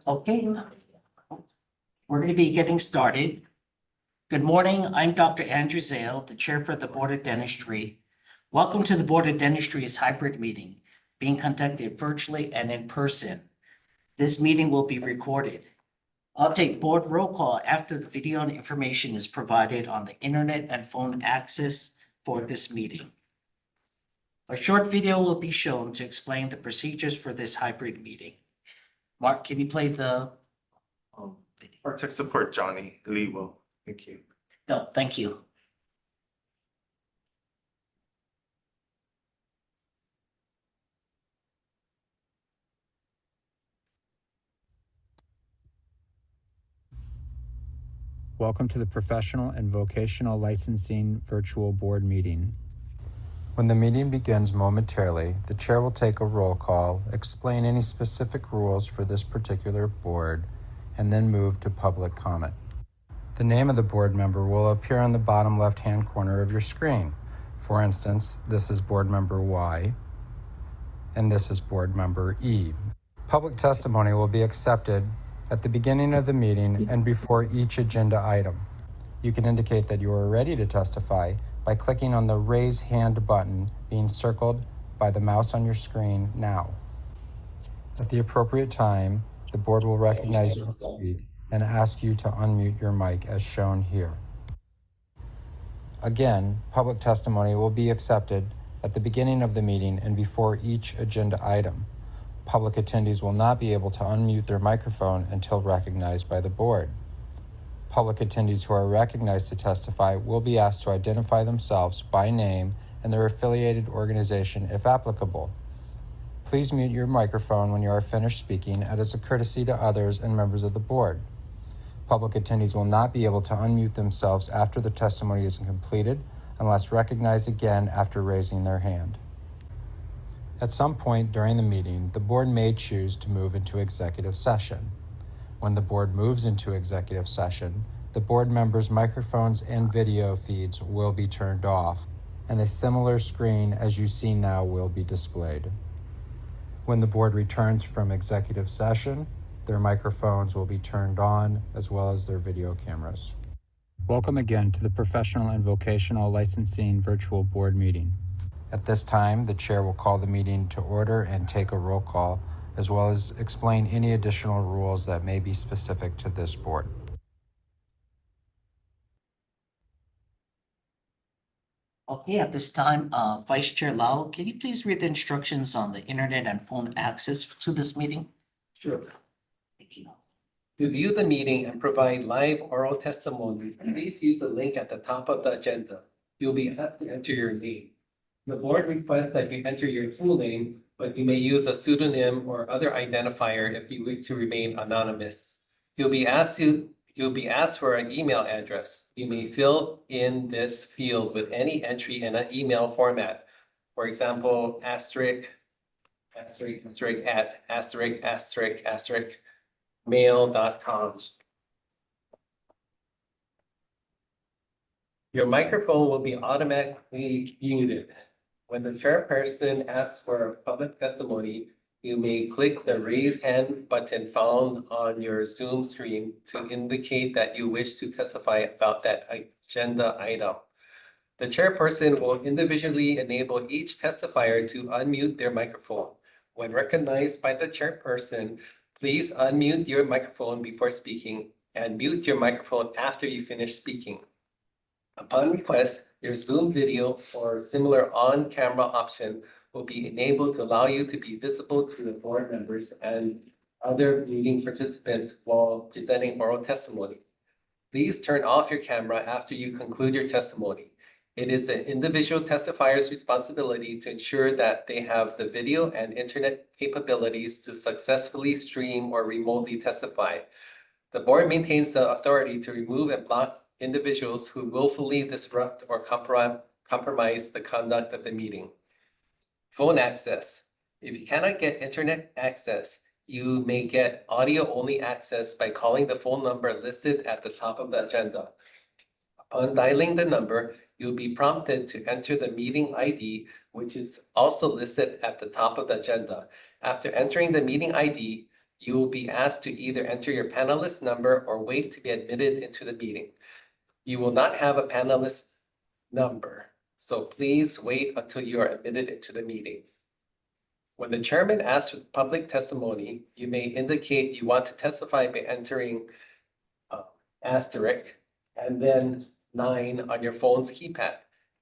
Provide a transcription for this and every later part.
Okay, we're going to be getting started. Good morning, I'm Dr. Andrew Zale, the Chair for the Board of Dentistry. Welcome to the Board of Dentistry's hybrid meeting, being conducted virtually and in person. This meeting will be recorded. I'll take board roll call after the video and information is provided on the internet and phone access for this meeting. A short video will be shown to explain the procedures for this hybrid meeting. Mark, can you play the video? Our tech support, Johnny Lee will. Thank you. No, thank you. Welcome to the Professional and Vocational Licensing Virtual Board Meeting. When the meeting begins momentarily, the chair will take a roll call, explain any specific rules for this particular board, and then move to public comment. The name of the board member will appear on the bottom left-hand corner of your screen. For instance, this is board member Y, and this is board member E. Public testimony will be accepted at the beginning of the meeting and before each agenda item. You can indicate that you are ready to testify by clicking on the raise hand button being circled by the mouse on your screen now. At the appropriate time, the board will recognize you to speak and ask you to unmute your mic as shown here. Again, public testimony will be accepted at the beginning of the meeting and before each agenda item. Public attendees will not be able to unmute their microphone until recognized by the board. Public attendees who are recognized to testify will be asked to identify themselves by name and their affiliated organization if applicable. Please mute your microphone when you are finished speaking as a courtesy to others and members of the board. Public attendees will not be able to unmute themselves after the testimony is completed unless recognized again after raising their hand. At some point during the meeting, the board may choose to move into executive session. When the board moves into executive session, the board members' microphones and video feeds will be turned off, and a similar screen as you see now will be displayed. When the board returns from executive session, their microphones will be turned on as well as their video cameras. Welcome again to the Professional and Vocational Licensing Virtual Board Meeting. At this time, the chair will call the meeting to order and take a roll call, as well as explain any additional rules that may be specific to this board. Okay, at this time, Vice Chair Lau, can you please read the instructions on the internet and phone access to this meeting? Sure. Thank you. To view the meeting and provide live oral testimony, please use the link at the top of the agenda. You'll be asked to enter your name. The board requests that you enter your full name, but you may use a pseudonym or other identifier if you wish to remain anonymous. You'll be asked for an email address. You may fill in this field with any entry in an email format. For example, ****@**** mail.com. Your microphone will be automatically muted. When the chairperson asks for public testimony, you may click the raise hand button found on your Zoom screen to indicate that you wish to testify about that agenda item. The chairperson will individually enable each testifier to unmute their microphone. When recognized by the chairperson, please unmute your microphone before speaking and mute your microphone after you finish speaking. Upon request, your Zoom video or similar on-camera option will be enabled to allow you to be visible to the board members and other meeting participants while presenting oral testimony. Please turn off your camera after you conclude your testimony. It is the individual testifier's responsibility to ensure that they have the video and internet capabilities to successfully stream or remotely testify. The board maintains the authority to remove and block individuals who willfully disrupt or compromise the conduct of the meeting. Phone access. If you cannot get internet access, you may get audio-only access by calling the phone number listed at the top of the agenda. Upon dialing the number, you'll be prompted to enter the meeting ID, which is also listed at the top of the agenda. After entering the meeting ID, You will be asked to either enter your panelist number or wait to be admitted into the meeting. You will not have a panelist number, so please wait until you are admitted into the meeting. When the chairman asks for public testimony, you may indicate you want to testify by entering asterisk and then 9 on your phone's keypad.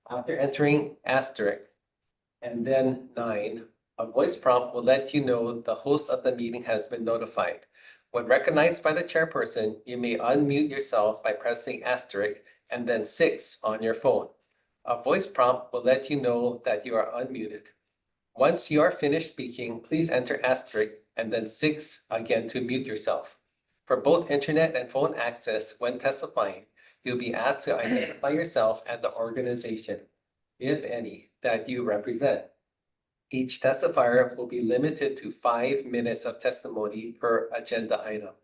After entering asterisk and then 9, a voice prompt will let you know the host of the meeting has been notified. When recognized by the chairperson, you may unmute yourself by pressing asterisk and then 6 on your phone. A voice prompt will let you know that you are unmuted. Once you are finished speaking, please enter asterisk and then 6 again to mute yourself. For both internet and phone access when testifying, you'll be asked to identify yourself and the organization, if any, that you represent. Each testifier will be limited to 5 minutes of testimony per agenda item.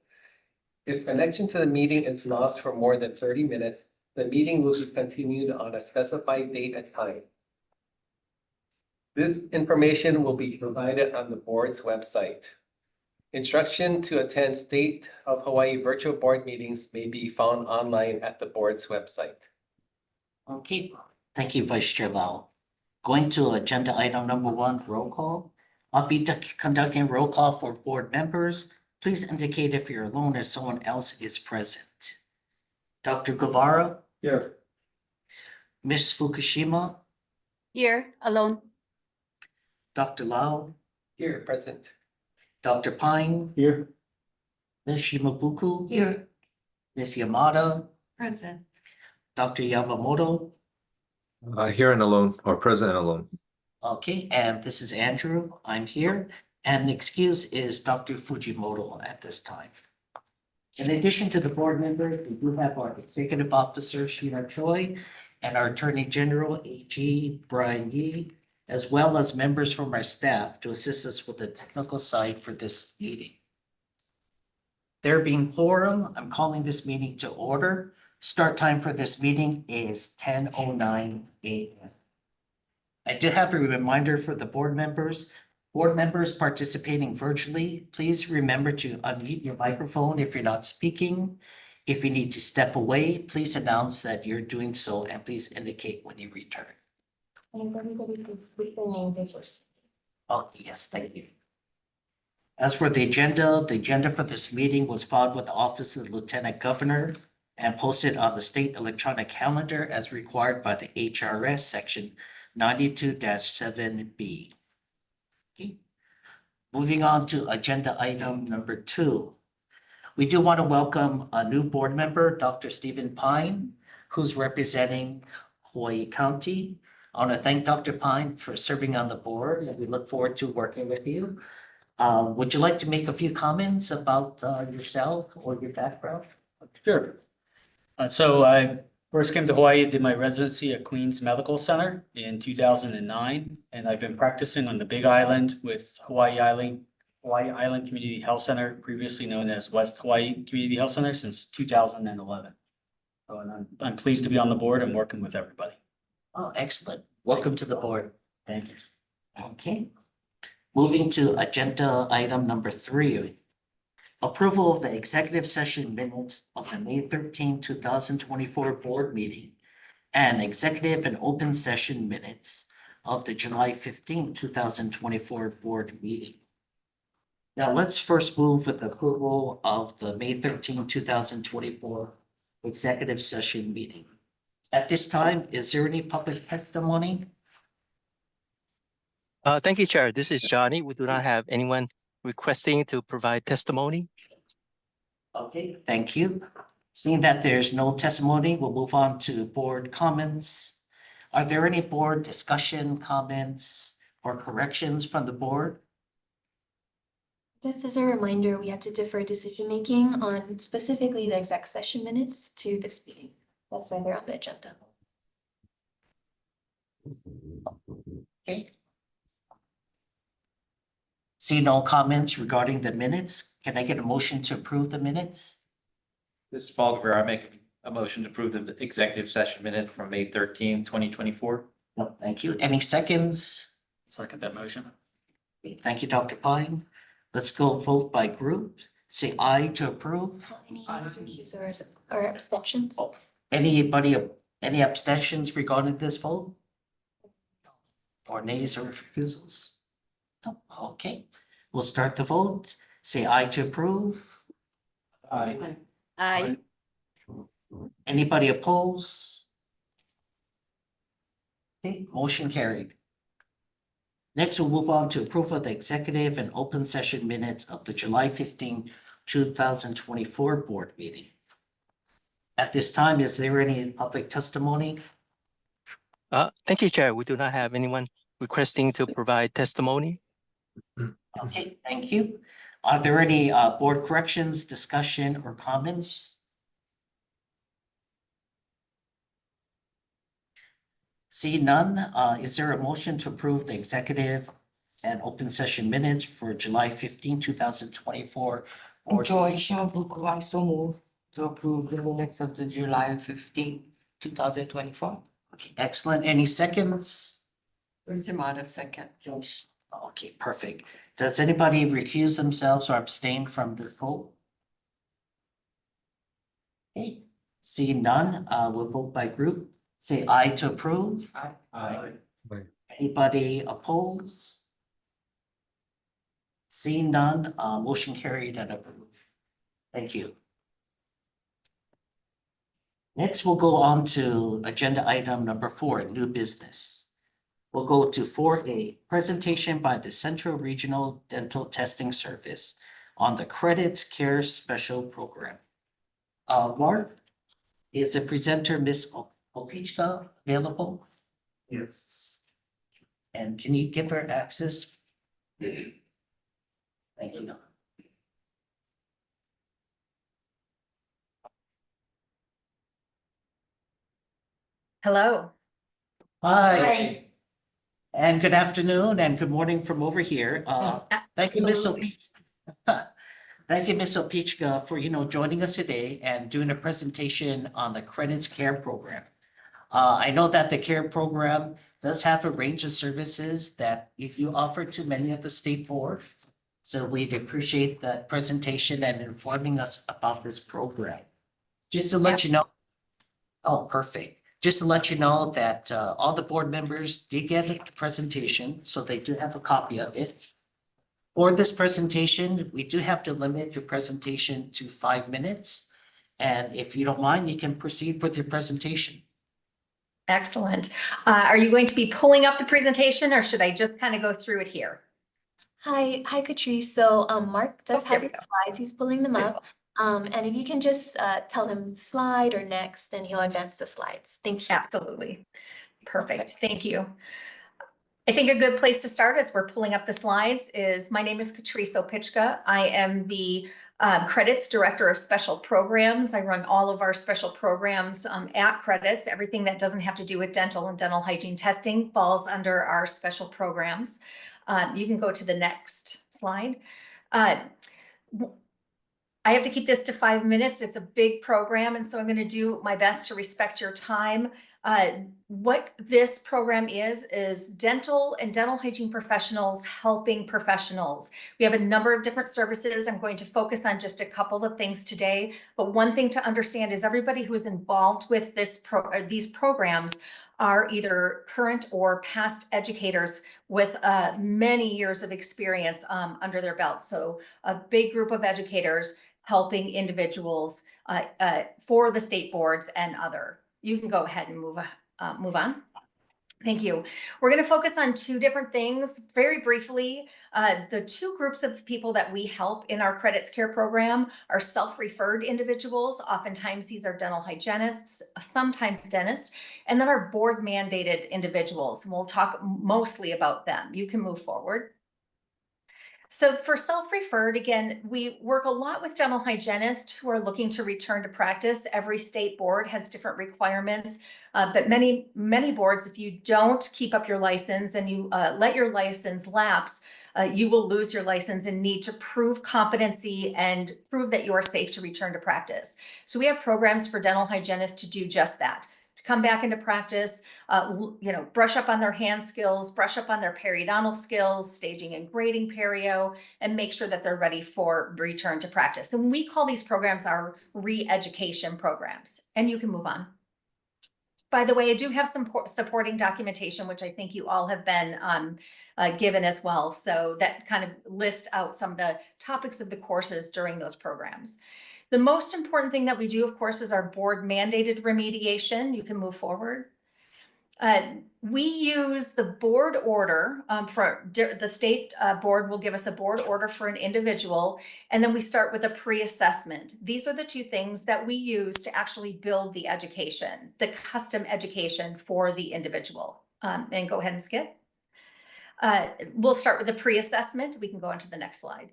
If connection to the meeting is lost for more than 30 minutes, the meeting will be continued on a specified date and time. This information will be provided on the board's website. Instruction to attend State of Hawaii virtual board meetings may be found online at the board's website. Okay, thank you, Vice Chair Lau. Going to agenda item number 1, roll call. I'll be conducting roll call for board members. Please indicate if you're alone or someone else is present. Dr. Guevara, Here. Ms. Fukushima, Here, alone. Dr. Lau, Here, present. Dr. Pine, Here. Ms. Shimabuku, Here. Ms. Yamada, Present. Dr. Yamamoto. Here and alone, or present and alone. Okay, and this is Andrew. I'm here. And the excuse is Dr. Fujimoto at this time. In addition to the board members, we do have our executive officer, Sheena Choi, and our attorney general, AG Brian Yee, as well as members from our staff to assist us with the technical side for this meeting. There being quorum, I'm calling this meeting to order. Start time for this meeting is 10:09 a.m. I do have a reminder for the board members. Board members participating virtually, please remember to unmute your microphone if you're not speaking. If you need to step away, please announce that you're doing so and please indicate when you return. And everybody can sleep their name first. Oh, yes, thank you. As for the agenda for this meeting was filed with the Office of the Lieutenant Governor and posted on the state electronic calendar as required by the HRS section 92-7B. Okay. Moving on to agenda item number 2. We do want to welcome a new board member, Dr. Stephen Pine, who's representing Hawaii County. I want to thank Dr. Pine for serving on the board, and we look forward to working with you. Would you like to make a few comments about yourself or your background? Sure. So I first came to Hawaii, did my residency at Queens Medical Center in 2009, and I've been practicing on the Big Island with Hawaii Island Community Health Center, previously known as West Hawaii Community Health Center, since 2011. So, and I'm pleased to be on the board and working with everybody. Oh, excellent. Welcome to the board. Thank you. Okay. Moving to agenda item number 3. Approval of the executive session minutes of the May 13, 2024 board meeting and executive and open session minutes of the July 15, 2024 board meeting. Now let's first move with the approval of the May 13, 2024 executive session meeting. At this time, is there any public testimony? Thank you, Chair. This is Johnny. We do not have anyone requesting to provide testimony. Okay, thank you. Seeing that there's no testimony, we'll move on to board comments. Are there any board discussion, comments, or corrections from the board? Just as a reminder, we had to defer decision-making on specifically the exec session minutes to this meeting. That's why they're on the agenda. Okay. See no comments regarding the minutes. Can I get a motion to approve the minutes? This is Paul Guevara. I make a motion to approve the executive session minute from May 13, 2024. No, thank you. Any seconds? Second that motion. Thank you, Dr. Pine. Let's go vote by group. Say aye to approve. Any recusers or abstentions? Anybody, any abstentions regarding this vote? Or nays or refusals? No. Okay, we'll start the vote. Say aye to approve. Aye. Aye. Anybody oppose? Okay, motion carried. Next, we'll move on to approval of the executive and open session minutes of the July 15, 2024 board meeting. At this time, is there any public testimony? Thank you, Chair. We do not have anyone requesting to provide testimony. Okay, thank you. Are there any board corrections, discussion, or comments? See none, is there a motion to approve the executive and open session minutes for July 15, 2024? Joy Shambuku, I so move to approve the minutes of the July 15, 2024. Okay, excellent. Any seconds? Simada, second. Okay, perfect. Does anybody recuse themselves or abstain from this vote? Okay, seeing none, we'll vote by group. Say aye to approve. Aye. Anybody oppose? Seeing none, motion carried and approved. Thank you. Next, we'll go on to agenda item number 4, new business. We'll go to 4A, presentation by the Central Regional Dental Testing Service on the Credits Care Special Program. Mark, is the presenter Miss Opichka available? Yes. And can you give her access? Thank you. Hello. Hi. And good afternoon and good morning from over here. Thank you, Miss Thank you, Ms. Opichka, for, joining us today and doing a presentation on the Credits Care Program. I know that the CARE program does have a range of services that you offer to many of the state boards. So we'd appreciate that presentation and informing us about this program. Just to let you know. Oh, perfect. Just to let you know that all the board members did get the presentation, so they do have a copy of it. For this presentation, we do have to limit your presentation to 5 minutes. And if you don't mind, you can proceed with your presentation. Excellent. Are you going to be pulling up the presentation or should I just kind of go through it here? Hi, Catrice. So Mark does there have we the go. slides. He's pulling them up. And if you can just tell him slide or next, and he'll advance the slides. Thank you. Absolutely. Perfect. Thank you. I think a good place to start as we're pulling up the slides is my name is Catrice Opichka. I am the Credits Director of Special Programs. I run all of our special programs at Credits. Everything that doesn't have to do with dental and dental hygiene testing falls under our special programs. You can go to the next slide. I have to keep this to 5 minutes. It's a big program, and so I'm going to do my best to respect your time. What this program is dental and dental hygiene professionals helping professionals. We have a number of different services. I'm going to focus on just a couple of things today, but one thing to understand is everybody who is involved with these programs are either current or past educators with many years of experience under their belt. So a big group of educators helping individuals for the state boards and other. You can go ahead and move on. Thank you. We're going to focus on 2 different things very briefly. The 2 groups of people that we help in our Credits Care program are self-referred individuals. Oftentimes these are dental hygienists, sometimes dentists, and then our board mandated individuals. And we'll talk mostly about them. You can move forward. So for self-referred, again, we work a lot with dental hygienists who are looking to return to practice. Every state board has different requirements, but many boards, if you don't keep up your license and you let your license lapse, you will lose your license and need to prove competency and prove that you are safe to return to practice. So we have programs for dental hygienists to do just that, to come back into practice, brush up on their hand skills, brush up on their periodontal skills, staging and grading perio, and make sure that they're ready for return to practice. And we call these programs our re-education programs. And you can move on. By the way, I do have some supporting documentation, which I think you all have been given as well. So that kind of lists out some of the topics of the courses during those programs. The most important thing that we do, of course, is our board mandated remediation. You can move forward. We use the board order for the state board will give us a board order for an individual, and then we start with a pre-assessment. These are the two things that we use to actually build the education, the custom education for the individual. And go ahead and skip. We'll start with the pre-assessment. We can go on to the next slide.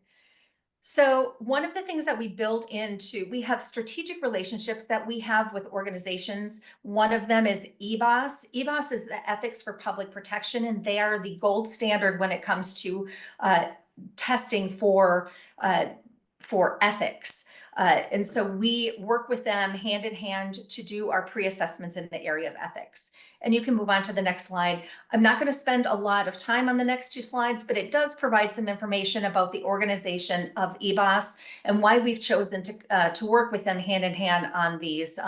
So one of the things that we build into, we have strategic relationships that we have with organizations. One of them is EBOS. EBOS is the Ethics for Public Protection, and they are the gold standard when it comes to testing for ethics. And so we work with them hand in hand to do our pre-assessments in the area of ethics. And you can move on to the next slide. I'm not going to spend a lot of time on the next two slides, but it does provide some information about the organization of EBOS and why we've chosen to work with them hand in hand on these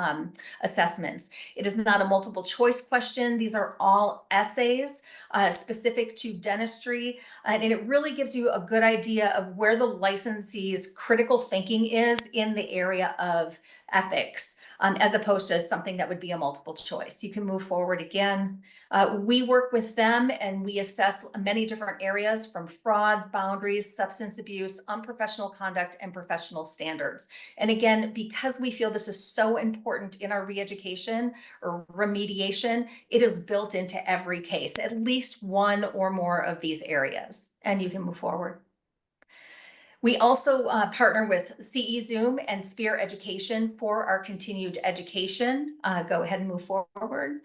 assessments. It is not a multiple choice question. These are all essays specific to dentistry, and it really gives you a good idea of where the licensee's critical thinking is in the area of ethics. As opposed to something that would be a multiple choice. You can move forward again. We work with them and we assess many different areas from fraud, boundaries, substance abuse, unprofessional conduct, and professional standards. And again, because we feel this is so important in our re-education or remediation, it is built into every case, at least one or more of these areas. And you can move forward. We also partner with CE Zoom and Spear Education for our continued education. Go ahead and move forward.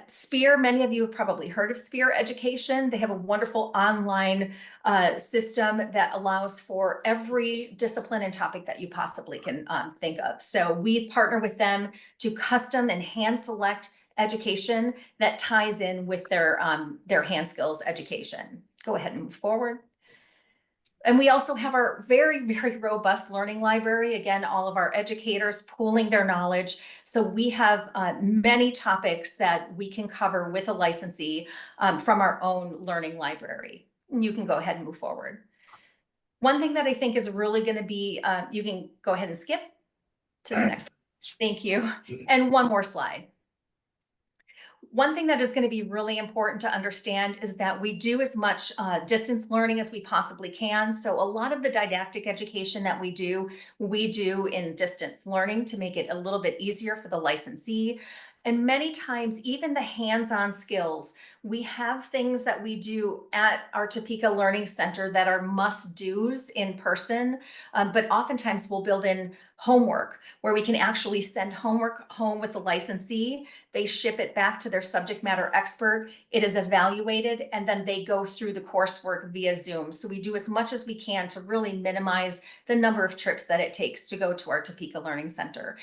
Spear, many of you have probably heard of Spear Education. They have a wonderful online system that allows for every discipline and topic that you possibly can think of. So we partner with them to custom and hand select education that ties in with their hand skills education. Go ahead and move forward. And we also have our very, very robust learning library. Again, all of our educators pooling their knowledge. So we have many topics that we can cover with a licensee from our own learning library. And you can go ahead and move forward. One thing that I think is really going to be, you can go ahead and skip to the next. Thank you. And one more slide. One thing that is going to be really important to understand is that we do as much distance learning as we possibly can. So a lot of the didactic education that we do in distance learning to make it a little bit easier for the licensee. And many times, even the hands-on skills, we have things that we do at our Topeka Learning Center that are must-dos in person, but oftentimes we'll build in homework where we can actually send homework home with the licensee. They ship it back to their subject matter expert. It is evaluated, and then they go through the coursework via Zoom. So we do as much as we can to really minimize the number of trips that it takes to go to our Topeka Learning Center.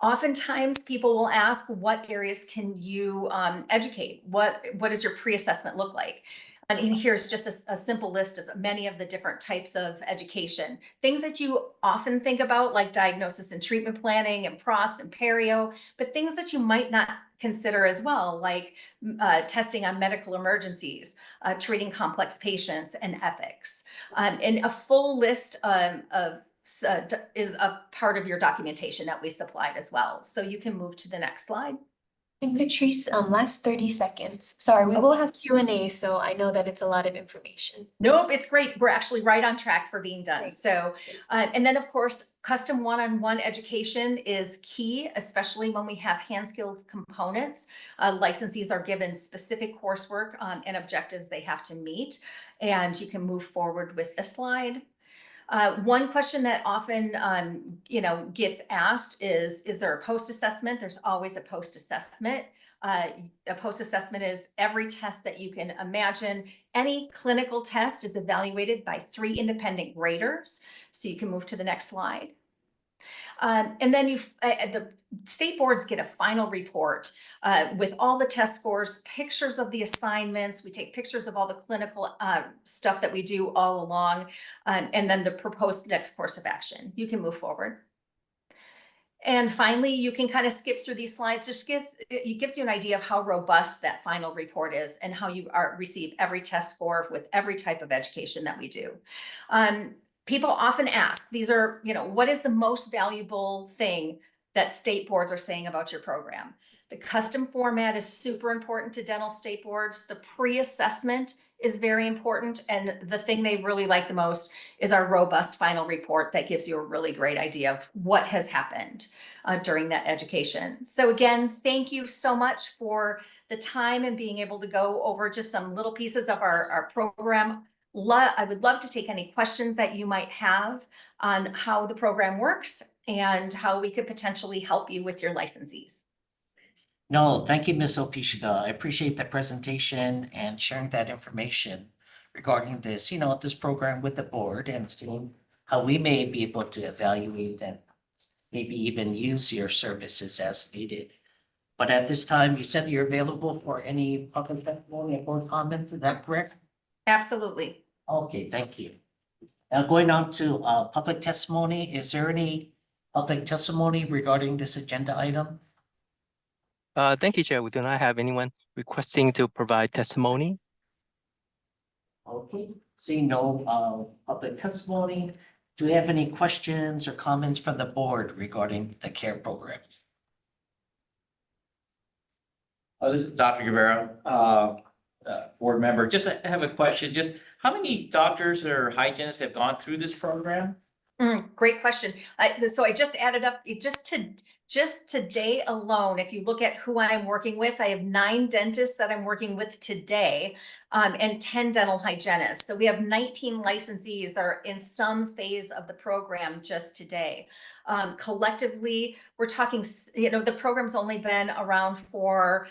Oftentimes people will ask, what areas can you educate? What does your pre-assessment look like? And here's just a simple list of many of the different types of education. Things that you often think about, like diagnosis and treatment planning and PROS and perio, but things that you might not consider as well, like testing on medical emergencies, treating complex patients, and ethics. And a full list is a part of your documentation that we supplied as well. So you can move to the next slide. And Patrice, last 30 seconds. Sorry, we will have Q&A, so I know that it's a lot of information. Nope, it's great. We're actually right on track for being done. So, and then of course, custom one-on-one education is key, especially when we have hand skills components. Licensees are given specific coursework and objectives they have to meet. And you can move forward with the slide. One question that often, gets asked is there a post-assessment? There's always a post-assessment. A post-assessment is every test that you can imagine. Any clinical test is evaluated by 3 independent graders. So you can move to the next slide. And then the state boards get a final report with all the test scores, pictures of the assignments. We take pictures of all the clinical stuff that we do all along, and then the proposed next course of action. You can move forward. And finally, you can kind of skip through these slides. It gives you an idea of how robust that final report is and how you receive every test score with every type of education that we do. People often ask, what is the most valuable thing that state boards are saying about your program? The custom format is super important to dental state boards. The pre-assessment is very important. And the thing they really like the most is our robust final report that gives you a really great idea of what has happened during that education. So again, thank you so much for the time and being able to go over just some little pieces of our program. I would love to take any questions that you might have on how the program works and how we could potentially help you with your licensees. No, thank you, Ms. Opishga. I appreciate the presentation and sharing that information regarding this, this program with the board and seeing how we may be able to evaluate and maybe even use your services as needed. But at this time, you said you're available for any public testimony or comments. Is that correct? Absolutely. Okay, thank you. Now going on to public testimony, is there any public testimony regarding this agenda item? Thank you, Chair. We do not have anyone requesting to provide testimony. Okay, seeing no public testimony, do we have any questions or comments from the board regarding the CARE program? This is Dr. Guevara, board member. Just have a question. Just how many doctors or hygienists have gone through this program? Great question. So I just added up just today alone, if you look at who I'm working with, I have 9 dentists that I'm working with today, and 10 dental hygienists. So we have 19 licensees that are in some phase of the program just today. Collectively, we're talking, the program's only been around for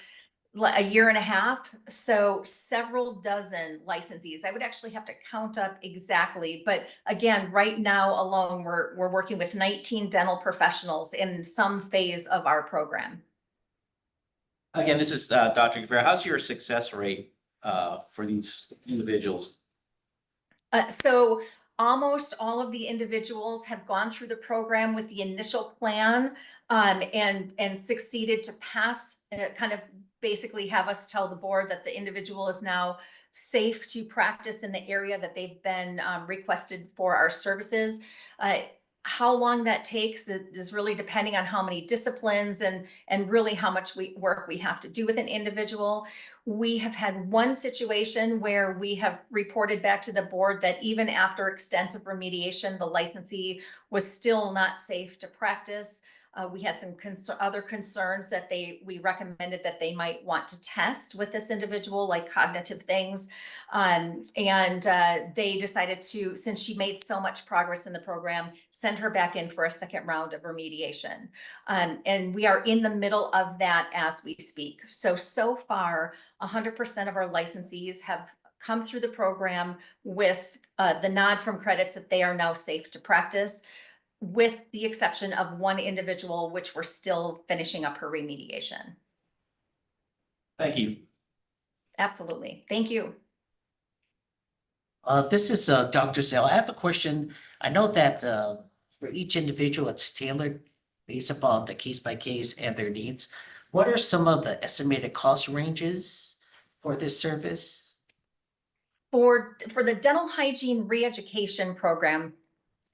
a year and a half, so several dozen licensees. I would actually have to count up exactly, but again, right now alone, we're working with 19 dental professionals in some phase of our program. Again, this is Dr. Guevara. How's your success rate for these individuals? So almost all of the individuals have gone through the program with the initial plan and succeeded to pass, kind of basically have us tell the board that the individual is now safe to practice in the area that they've been requested for our services. How long that takes is really depending on how many disciplines and really how much work we have to do with an individual. We have had one situation where we have reported back to the board that even after extensive remediation, the licensee was still not safe to practice. We had some other concerns that we recommended that they might want to test with this individual, like cognitive things. And they decided to, since she made so much progress in the program, send her back in for a second round of remediation. And we are in the middle of that as we speak. So far, 100% of our licensees have come through the program with the nod from credits that they are now safe to practice, with the exception of one individual, which we're still finishing up her remediation. Thank you. Absolutely. Thank you. This is Dr. Zell. I have a question. I know that for each individual, it's tailored based upon the case by case and their needs. What are some of the estimated cost ranges for this service? For the dental hygiene re-education program,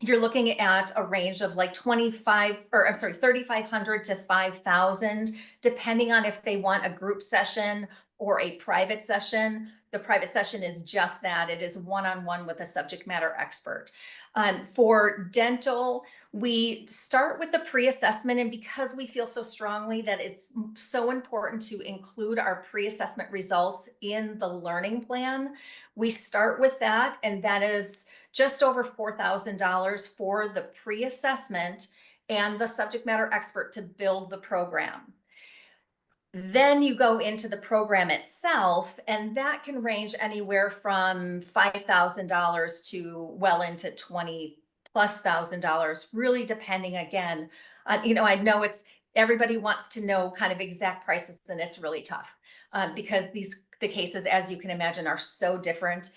you're looking at a range of like $3,500 to $5,000, depending on if they want a group session or a private session. The private session is just that. It is one-on-one with a subject matter expert. For dental, we start with the pre-assessment, and because we feel so strongly that it's so important to include our pre-assessment results in the learning plan, we start with that, and that is just over $4,000 for the pre-assessment and the subject matter expert to build the program. Then you go into the program itself, and that can range anywhere from $5,000 to well into $20,000 plus $1,000, really depending again. I know everybody wants to know kind of exact prices, and it's really tough because the cases, as you can imagine, are so different.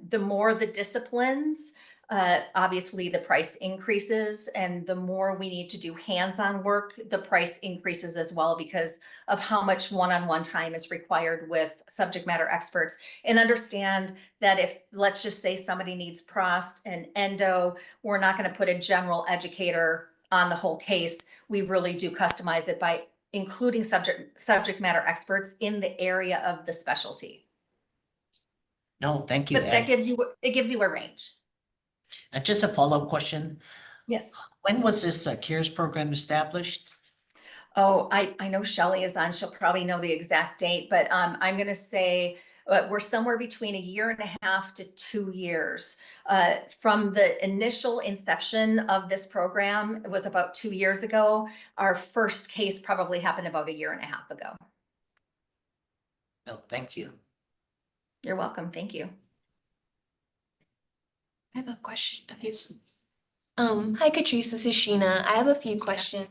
The more the disciplines, obviously the price increases, and the more we need to do hands-on work, the price increases as well because of how much one-on-one time is required with subject matter experts. And understand that if, let's just say somebody needs prost and endo, we're not going to put a general educator on the whole case. We really do customize it by including subject matter experts in the area of the specialty. No, thank you. But that gives you a range. And just a follow-up question. Yes. When was this CARES program established? Oh, I know Shelley is on. She'll probably know the exact date, but I'm going to say we're somewhere between 1.5 to 2 years. From the initial inception of this program, it was about 2 years ago. Our first case probably happened about 1.5 years ago. No, thank you. You're welcome. Thank you. I have a question. Hi, Catrice, this is Sheena. I have a few questions.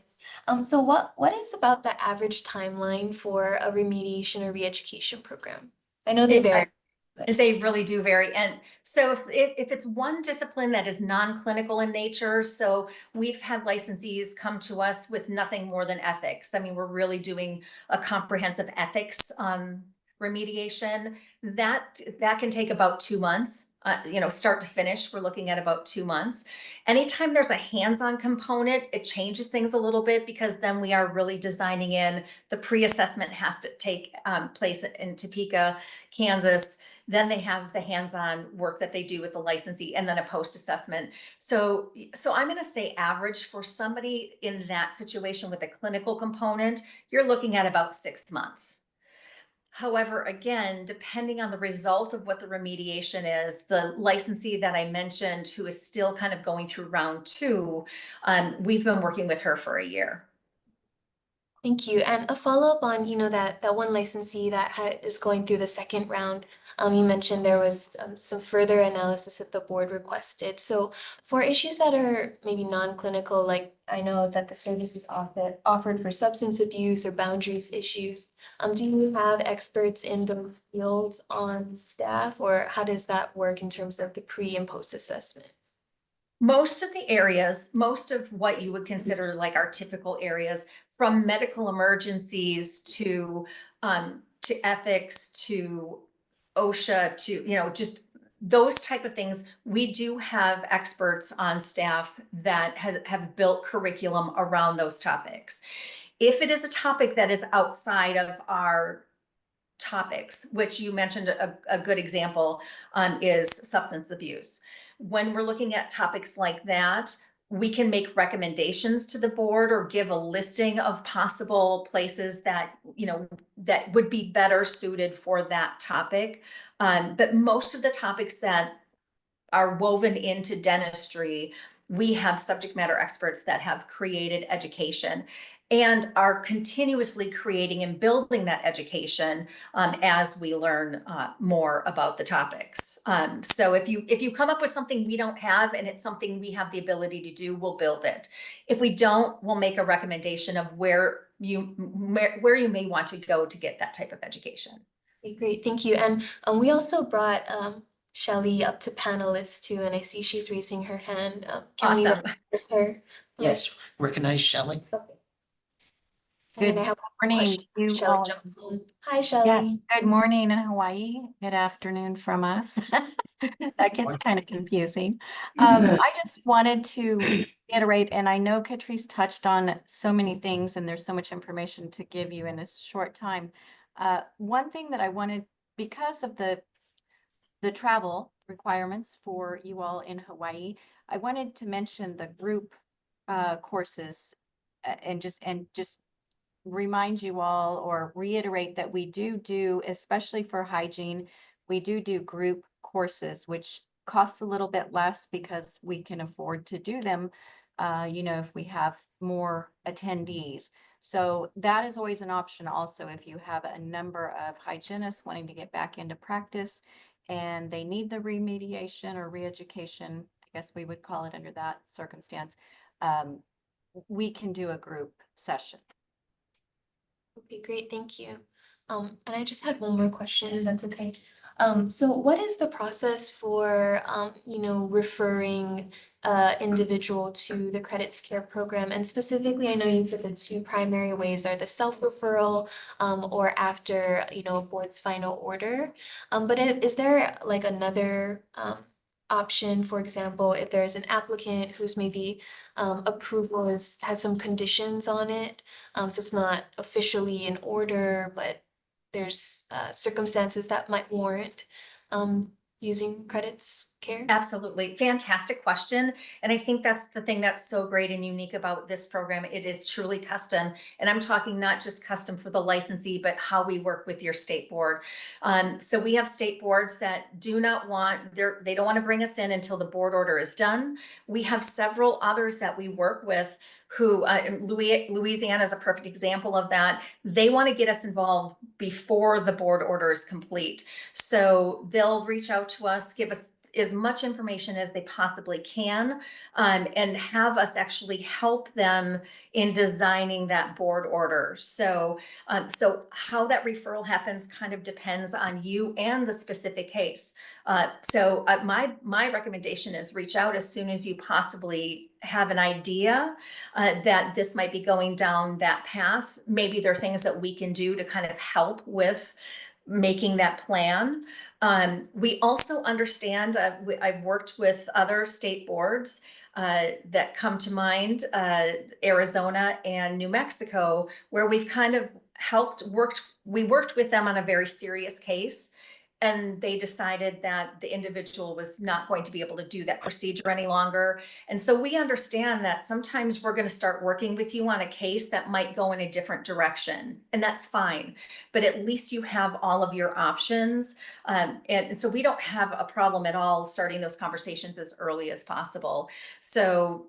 So what is about the average timeline for a remediation or re-education program? I know they vary. They really do vary. And so if it's one discipline that is non-clinical in nature, so we've had licensees come to us with nothing more than ethics. I mean, we're really doing a comprehensive ethics remediation. That can take about 2 months, start to finish. We're looking at about 2 months. Anytime there's a hands-on component, it changes things a little bit because then we are really designing in the pre-assessment has to take place in Topeka, Kansas. Then they have the hands-on work that they do with the licensee and then a post-assessment. So I'm going to say average for somebody in that situation with a clinical component, you're looking at about 6 months. However, again, depending on the result of what the remediation is, the licensee that I mentioned, who is still kind of going through round 2, we've been working with her for 1 year. Thank you. And a follow-up on, that one licensee that is going through the second round. You mentioned there was some further analysis that the board requested. So for issues that are maybe non-clinical, like I know that the service is offered for substance abuse or boundaries issues, do you have experts in those fields on staff, or how does that work in terms of the pre and post assessment? Most of the areas, most of what you would consider like our typical areas, from medical emergencies to ethics to OSHA to, just those type of things, we do have experts on staff that have built curriculum around those topics. If it is a topic that is outside of our topics, which you mentioned a good example is substance abuse. When we're looking at topics like that, we can make recommendations to the board or give a listing of possible places that, that would be better suited for that topic. But most of the topics that are woven into dentistry, we have subject matter experts that have created education and are continuously creating and building that education as we learn more about the topics. So if you come up with something we don't have and it's something we have the ability to do, we'll build it. If we don't, we'll make a recommendation of where you may want to go to get that type of education. Okay, great, thank you. And we also brought Shelley up to panelist too, and I see she's raising her hand. Can we Awesome. recognize her? Yes, recognize Shelley. Okay. Good morning to you all. Hi, Shelley. Yeah, good morning in Hawaii. Good afternoon from us. That gets kind of confusing. I just wanted to reiterate, and I know Catrice touched on so many things and there's so much information to give you in a short time. One thing that I wanted, because of the travel requirements for you all in Hawaii, I wanted to mention the group courses and just remind you all or reiterate that we do, especially for hygiene, we do group courses, which costs a little bit less because we can afford to do them, if we have more attendees. So that is always an option also if you have a number of hygienists wanting to get back into practice and they need the remediation or re-education guess we would call it under that circumstance, we can do a group session. Okay, great, thank you. And I just had one more question, if that's okay. So what is the process for, referring individual to the Credits Care program? And specifically, I know you said the two primary ways are the self-referral, or after, a board's final order. But is there like another, option, for example, if there's an applicant who's maybe approval has some conditions on it, so it's not officially in order, but there's circumstances that might warrant using Credits Care? Absolutely. Fantastic question. And I think that's the thing that's so great and unique about this program. It is truly custom. And I'm talking not just custom for the licensee, but how we work with your state board. So we have state boards that do not want, they don't want to bring us in until the board order is done. We have several others that we work with who, Louisiana is a perfect example of that. They want to get us involved before the board order is complete. So they'll reach out to us, give us as much information as they possibly can, and have us actually help them in designing that board order. So, so how that referral happens kind of depends on you and the specific case. My recommendation is reach out as soon as you possibly have an idea that this might be going down that path. Maybe there are things that we can do to kind of help with making that plan. We also understand, I've worked with other state boards that come to mind, Arizona and New Mexico, where we've kind of we worked with them on a very serious case. And they decided that the individual was not going to be able to do that procedure any longer. And so we understand that sometimes we're going to start working with you on a case that might go in a different direction, and that's fine. But at least you have all of your options. And so we don't have a problem at all starting those conversations as early as possible. So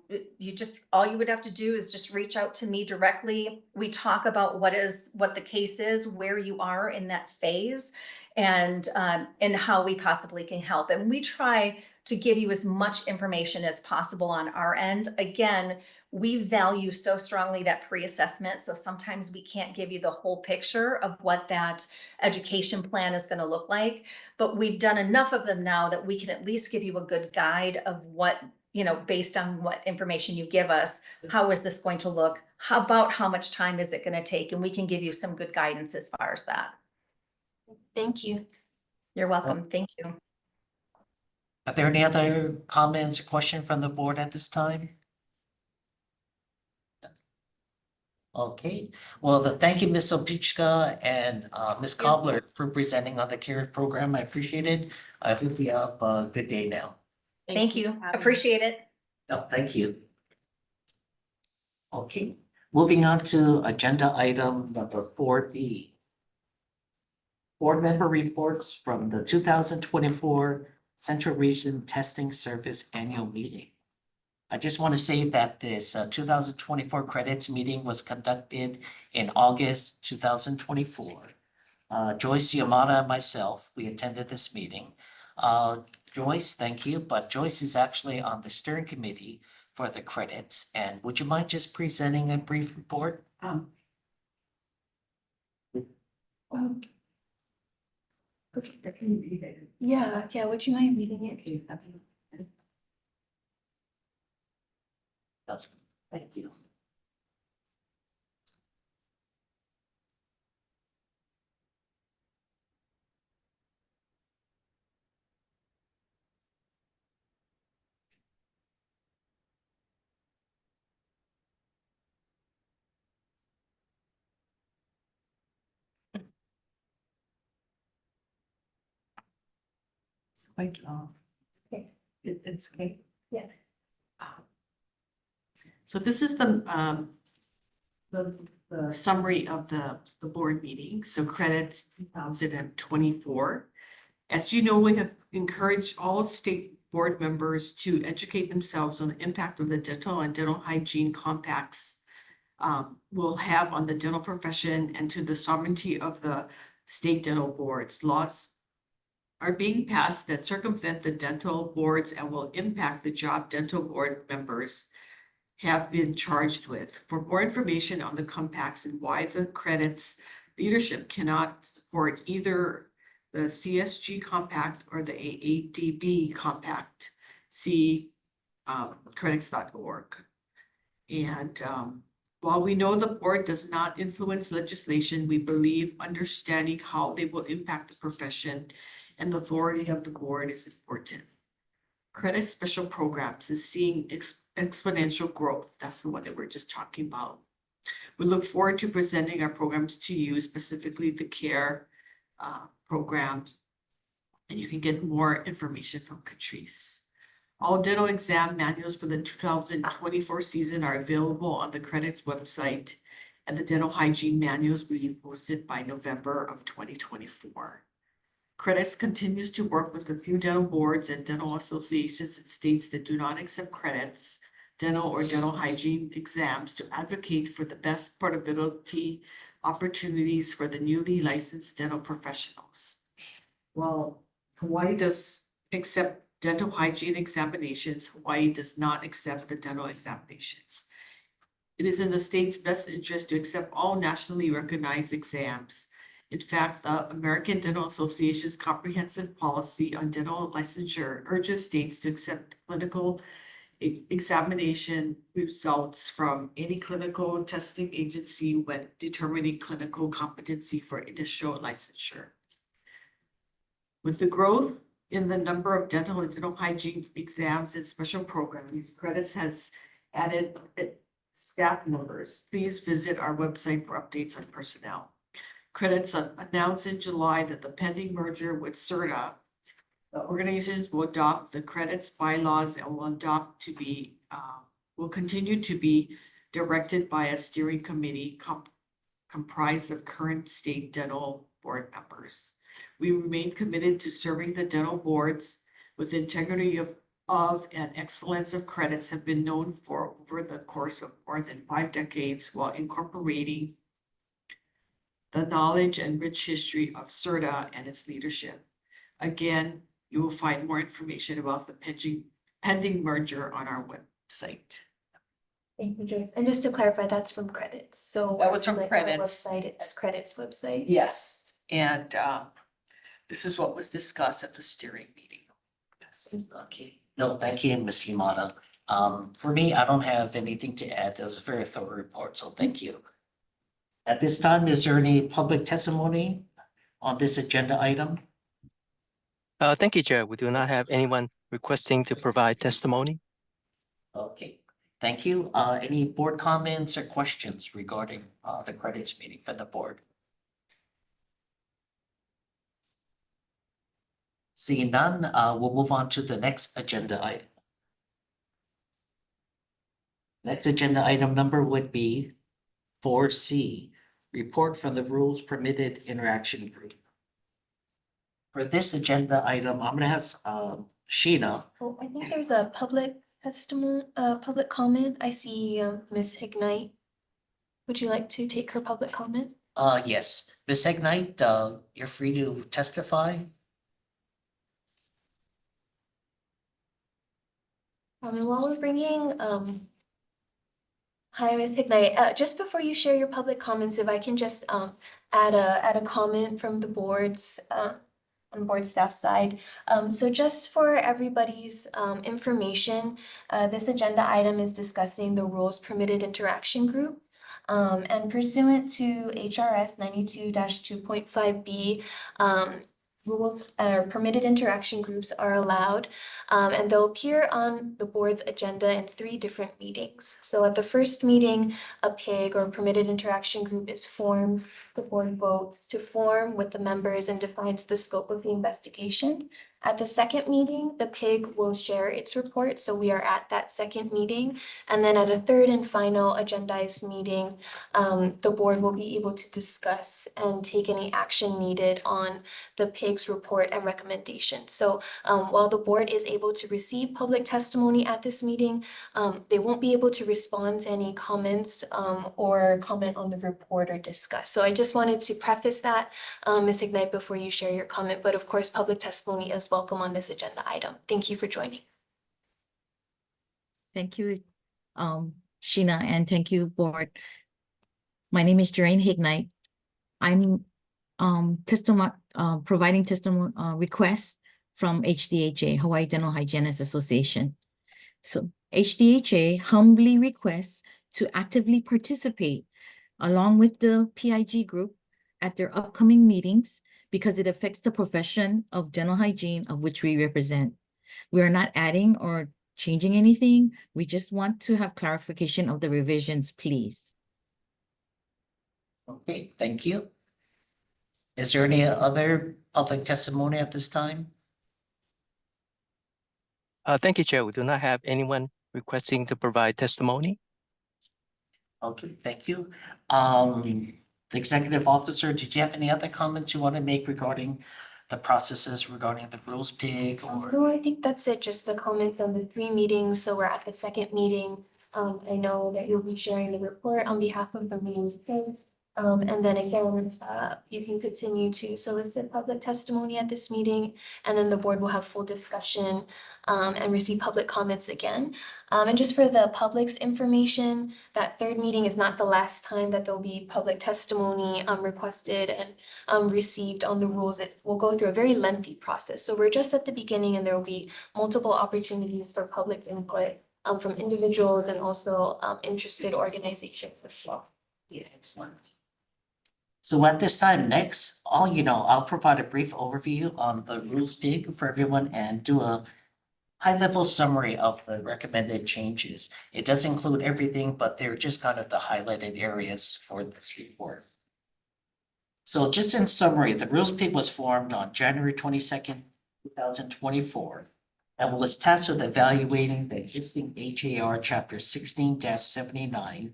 all you would have to do is just reach out to me directly. We talk about what the case is, where you are in that phase, and how we possibly can help. And we try to give you as much information as possible on our end. Again, we value so strongly that pre-assessment. So sometimes we can't give you the whole picture of what that education plan is going to look like, but we've done enough of them now that we can at least give you a good guide of what, based on what information you give us, how is this going to look? How much time is it going to take? And we can give you some good guidance as far as that. Thank you. You're welcome. Thank you. Are there any other comments or questions from the board at this time? Okay, well, thank you, Ms. Opichka and Ms. Cobbler for presenting on the CARE program. I appreciate it. I hope you have a good day now. Thank you. Appreciate it. Oh, thank you. Okay, moving on to agenda item number 4B. Board member reports from the 2024 Central Region Testing Service Annual Meeting. I just want to say that this 2024 credits meeting was conducted in August 2024. Joyce Yamada and myself, we attended this meeting. Joyce, thank you, but Joyce is actually on the steering committee for the credits. And would you mind just presenting a brief report? Yeah, would you mind reading it? Thank you. It's quite long. Okay. It's okay. Yeah. So this is the summary of the board meeting. So credits 2024. As you know, we have encouraged all state board members to educate themselves on the impact of the dental and dental hygiene compacts will have on the dental profession and to the sovereignty of the state dental boards. Laws are being passed that circumvent the dental boards and will impact the job dental board members have been charged with. For more information on the compacts and why the credits leadership cannot support either the CSG compact or the AADB compact, see credits.org. And while we know the board does not influence legislation, we believe understanding how they will impact the profession and the authority of the board is important. Credit special programs is seeing exponential growth. That's the one that we're just talking about. We look forward to presenting our programs to you, specifically the CARE program. And you can get more information from Catrice. All dental exam manuals for the 2024 season are available on the credits website, and the dental hygiene manuals will be posted by November of 2024. Credits continues to work with a few dental boards and dental associations in states that do not accept credits, dental or dental hygiene exams to advocate for the best portability opportunities for the newly licensed dental professionals. Well, Hawaii does accept dental hygiene examinations. Hawaii does not accept the dental examinations. It is in the state's best interest to accept all nationally recognized exams. In fact, the American Dental Association's comprehensive policy on dental licensure urges states to accept clinical examination results from any clinical testing agency when determining clinical competency for initial licensure. With the growth in the number of dental and dental hygiene exams and special programs, credits has added staff members. Please visit our website for updates on personnel. Credits announced in July that the pending merger with CERTA, the organizations will adopt the credits bylaws and will continue to be directed by a steering committee comprised of current state dental board members. We remain committed to serving the dental boards with integrity of and excellence of credits have been known for over the course of more than 5 decades while incorporating the knowledge and rich history of CERTA and its leadership. Again, you will find more information about the pending merger on our website. Thank you, Joyce. And just to clarify, that's from credits. So That was from like our credits. Website, it's credits website. Yes, and this is what was discussed at the steering meeting. Yes. Okay, no, thank you, Ms. Yamada. For me, I don't have anything to add. That was a very thorough report, so thank you. At this time, is there any public testimony on this agenda item? Thank you, Chair. We do not have anyone requesting to provide testimony. Okay, thank you. Any board comments or questions regarding the credits meeting for the board? Seeing none, we'll move on to the next agenda item. Next agenda item number would be 4C, report from the Rules Permitted Interaction Group. For this agenda item, I'm gonna ask Sheena. Oh, I think there's a public testimony, public comment. I see Ms. Hignite. Would you like to take her public comment? Yes, Ms. Ignite, you're free to testify. While we're bringing, hi, Ms. Hignite. Just before you share your public comments, if I can just add a comment from the board's on board staff side. So just for everybody's information, this agenda item is discussing the Rules Permitted Interaction Group. And pursuant to HRS 92-2.5B, rules permitted interaction groups are allowed, and they'll appear on the board's agenda in 3 different meetings. So at the first meeting, a PIG or permitted interaction group is formed. The board votes to form with the members and defines the scope of the investigation. At the second meeting, the PIG will share its report, so we are at that second meeting. And then at a third and final agendized meeting, the board will be able to discuss and take any action needed on the PIG's report and recommendations. So while the board is able to receive public testimony at this meeting, they won't be able to respond to any comments or comment on the report or discuss. So I just wanted to preface that, Ms. Ignite, before you share your comment, but of course, public testimony is welcome on this agenda item. Thank you for joining. Thank you, Sheena, and thank you, board. My name is Jeraine Hignite. I'm providing testimony requests from HDHA, Hawaii Dental Hygienists Association. So HDHA humbly requests to actively participate along with the PIG group at their upcoming meetings because it affects the profession of dental hygiene of which we represent. We are not adding or changing anything. We just want to have clarification of the revisions, please. Okay, thank you. Is there any other public testimony at this time? Thank you, Chair. We do not have anyone requesting to provide testimony. Okay, thank you. The executive officer, did you have any other comments you want to make regarding the processes regarding the rules PIG or? No, I think that's it. Just the comments on the 3 meetings. So we're at the second meeting. I know that you'll be sharing the report on behalf of the rules PIG. And then again, you can continue to solicit public testimony at this meeting, and then the board will have full discussion and receive public comments again. And just for the public's information, that 3rd meeting is not the last time that there'll be public testimony requested and received on the rules. It will go through a very lengthy process. So we're just at the beginning, and there will be multiple opportunities for public input from individuals and also interested organizations as well. Yeah, excellent. So at this time, next, I'll provide a brief overview on the rules PIG for everyone and do a high-level summary of the recommended changes. It does include everything, but they're just kind of the highlighted areas for this report. So just in summary, the rules PIG was formed on January 22nd, 2024, and was tasked with evaluating the existing HAR Chapter 16-79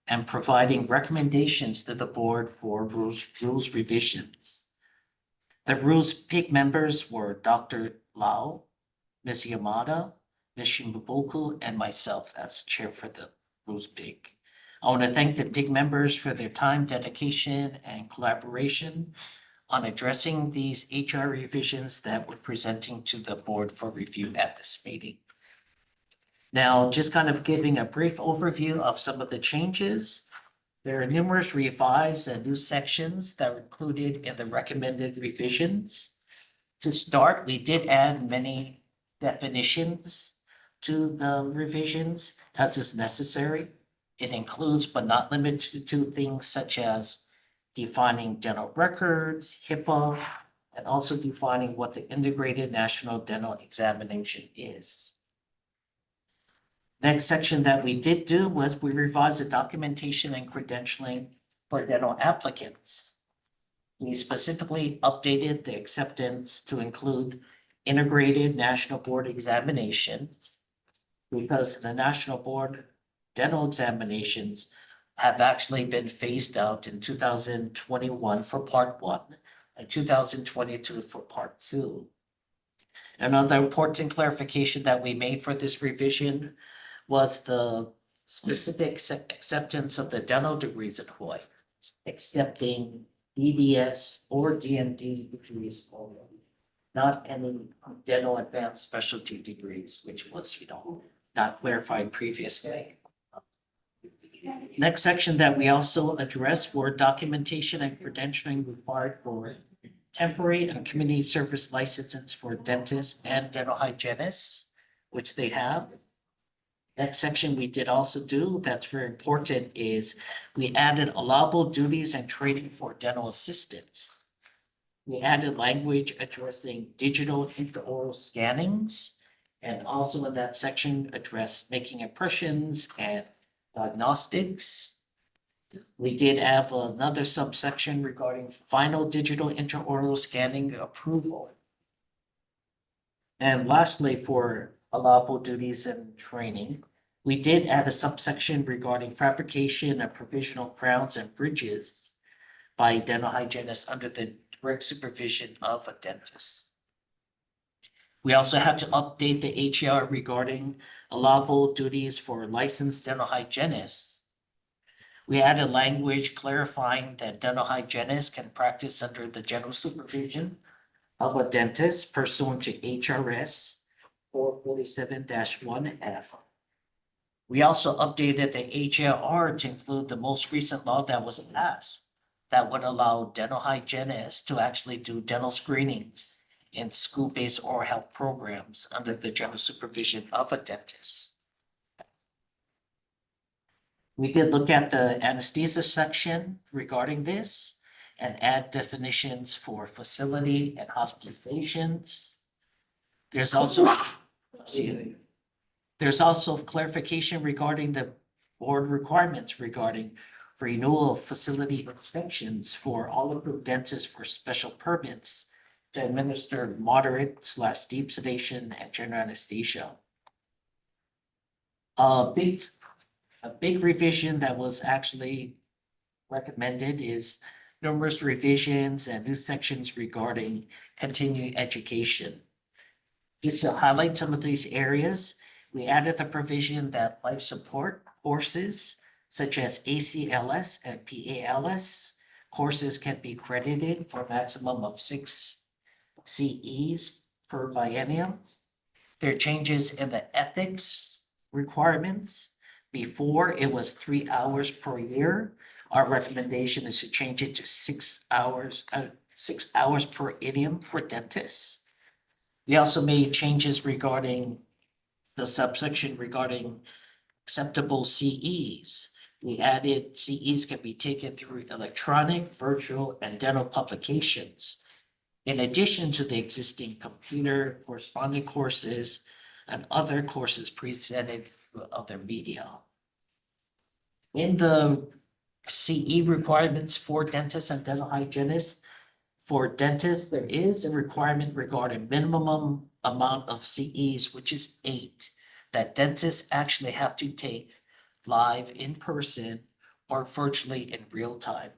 and providing recommendations to the board for rules revisions. The rules PIG members were Dr. Lau, Ms. Yamada, Ms. Shimabukuro, and myself as chair for the rules PIG. I want to thank the PIG members for their time, dedication, and collaboration on addressing these HR revisions that we're presenting to the board for review at this meeting. Now, just kind of giving a brief overview of some of the changes. There are numerous revised and new sections that are included in the recommended revisions. To start, we did add many definitions to the revisions as is necessary. It includes, but not limited to, things such as defining dental records, HIPAA, and also defining what the Integrated National Dental Examination is. Next section that we did do was we revised the documentation and credentialing for dental applicants. We specifically updated the acceptance to include Integrated National Board Examinations because the National Board Dental Examinations have actually been phased out in 2021 for Part 1 and 2022 for Part 2. Another important clarification that we made for this revision was the specific acceptance of the dental degrees at Hawaii, accepting DDS or DMD degrees only, not any dental advanced specialty degrees, which was, not clarified previously. Next section that we also addressed were documentation and credentialing required for temporary and community service licenses for dentists and dental hygienists, which they have. Next section we did also do, that's very important, is we added allowable duties and training for dental assistants. We added language addressing digital intraoral scannings, and also in that section addressed making impressions and diagnostics. We did have another subsection regarding final digital intraoral scanning approval. And lastly, for allowable duties and training, we did add a subsection regarding fabrication of provisional crowns and bridges by dental hygienists under the direct supervision of a dentist. We also had to update the HER regarding allowable duties for licensed dental hygienists. We added language clarifying that dental hygienists can practice under the general supervision of a dentist pursuant to HRS 447-1F. We also updated the HLR to include the most recent law that was passed that would allow dental hygienists to actually do dental screenings in school-based oral health programs under the general supervision of a dentist. We did look at the anesthesia section regarding this and add definitions for facility and hospitalizations. There's also clarification regarding the board requirements regarding renewal of facility inspections for all approved dentists for special permits to administer moderate/deep sedation and general anesthesia. A big revision that was actually recommended is numerous revisions and new sections regarding continuing education. Just to highlight some of these areas, we added the provision that life support courses such as ACLS and PALS courses can be credited for a maximum of 6 CEs per biennium. There are changes in the ethics requirements. Before, it was 3 hours per year. Our recommendation is to change it to 6 hours per idiom for dentists. We also made changes regarding the subsection regarding acceptable CEs. We added CEs can be taken through electronic, virtual, and dental publications, in addition to the existing computer correspondence courses and other courses presented through other media. In the CE requirements for dentists and dental hygienists, for dentists, there is a requirement regarding minimum amount of CEs, which is 8, that dentists actually have to take live in person or virtually in real time.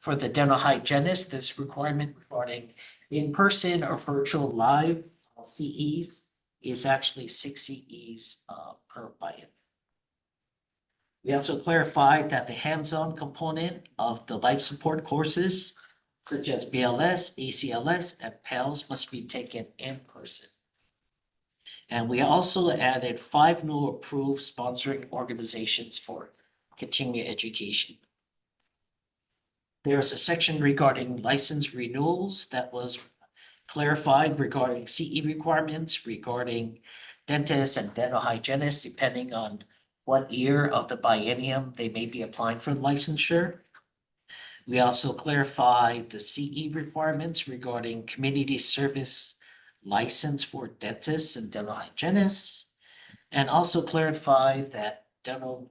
For the dental hygienist, this requirement regarding in-person or virtual live CEs is actually 6 CEs per biennium. We also clarified that the hands-on component of the life support courses, such as BLS, ACLS, and PALS, must be taken in person. And we also added 5 new approved sponsoring organizations for continuing education. There is a section regarding license renewals that was clarified regarding CE requirements, regarding dentists and dental hygienists, depending on what year of the biennium they may be applying for licensure. We also clarified the CE requirements regarding community service license for dentists and dental hygienists, and also clarified that dental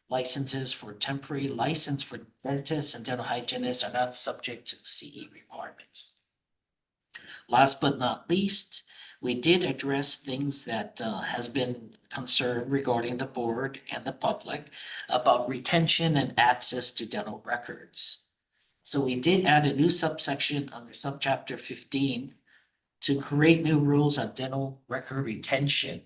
licenses for temporary license for dentists and dental hygienists are not subject to CE requirements. Last but not least, we did address things that has been concerned regarding the board and the public about retention and access to dental records. So we did add a new subsection under subchapter 15 to create new rules on dental record retention,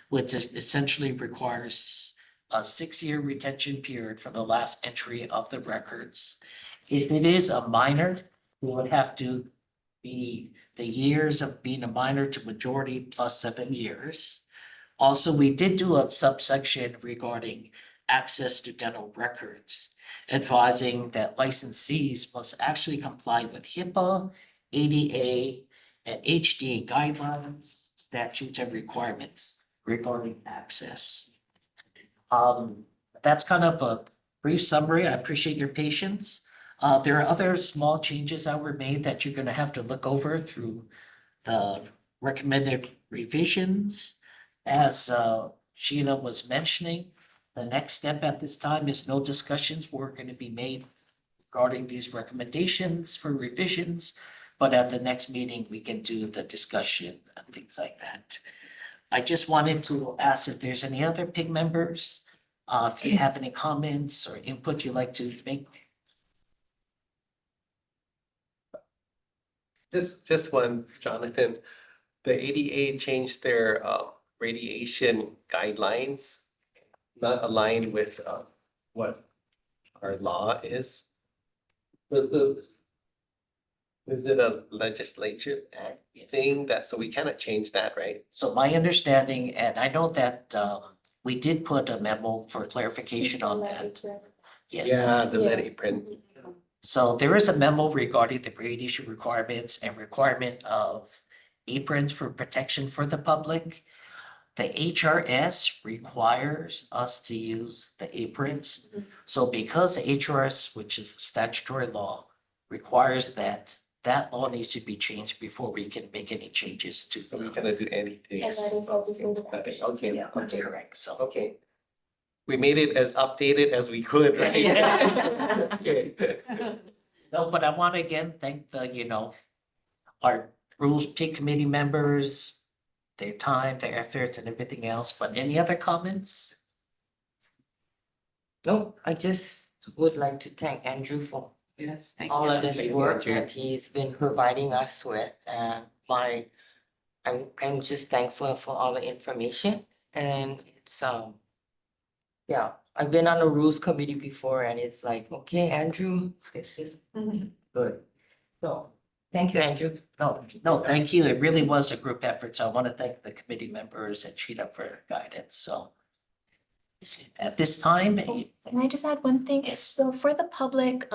which essentially requires a 6-year retention period for the last entry of the records. If it is a minor, it would have to be the years of being a minor to majority plus 7 years. Also, we did do a subsection regarding access to dental records, advising that licensees must actually comply with HIPAA, ADA, and HDA guidelines, statutes, and requirements regarding access. That's kind of a brief summary. I appreciate your patience. There are other small changes that were made that you're gonna have to look over through the recommended revisions. As Sheena was mentioning, the next step at this time is no discussions were gonna be made regarding these recommendations for revisions. But at the next meeting, we can do the discussion and things like that. I just wanted to ask if there's any other PIG members, if you have any comments or input you'd like to make. Just one, Jonathan. The ADA changed their radiation guidelines, not aligned with what our law is. Is it a legislature act thing that, so we cannot change that, right? So my understanding, and I know that we did put a memo for clarification on that. Yes. Yeah, the lead apron. So there is a memo regarding the radiation requirements and requirement of aprons for protection for the public. The HRS requires us to use the aprons. So because the HRS, which is statutory law, requires that, that law needs to be changed before we can make any changes to. So we cannot do anything. Yes. Okay, Yeah, okay, correct, so. okay. We made it as updated as we could, right? Okay. No, but I want to again thank the, our rules PIG committee members, their time, their efforts and everything else, but any other comments? No, I just would like to thank Andrew for Yes, thank all you. of this Thank you, work Andrew. that he's been providing us with, and I'm just thankful for all the information, and it's yeah, I've been on the rules committee before, and it's like, okay, Andrew, this is good. So, thank you, Andrew. No, thank you. It really was a group effort. So I want to thank the committee members and Sheeta for guidance. So at this time, Can I just add one thing? Yes. So for the public,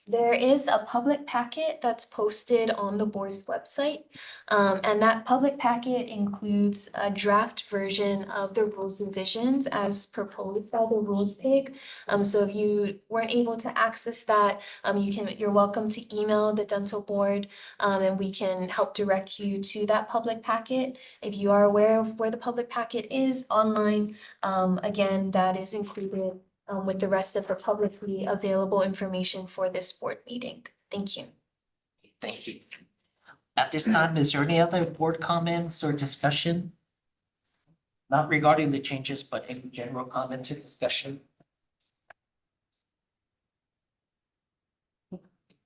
there is a public packet that's posted on the board's website. And that public packet includes a draft version of the rules revisions as proposed by the rules PIG. So if you weren't able to access that, you're welcome to email the dental board, and we can help direct you to that public packet. If you are aware of where the public packet is online, again, that is included with the rest of the publicly available information for this board meeting. Thank you. thank you. At this time, is there any other board comments or discussion? Not regarding the changes, but any general comments or discussion?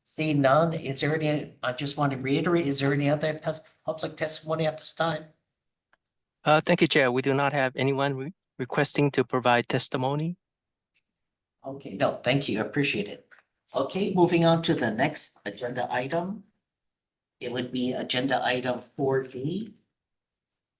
Seeing none, is there any, I just want to reiterate, is there any other public testimony at this time? Thank you, Chair. We do not have anyone requesting to provide testimony. Okay, no, thank you, I appreciate it. Okay, moving on to the next agenda item. It would be agenda item 4D.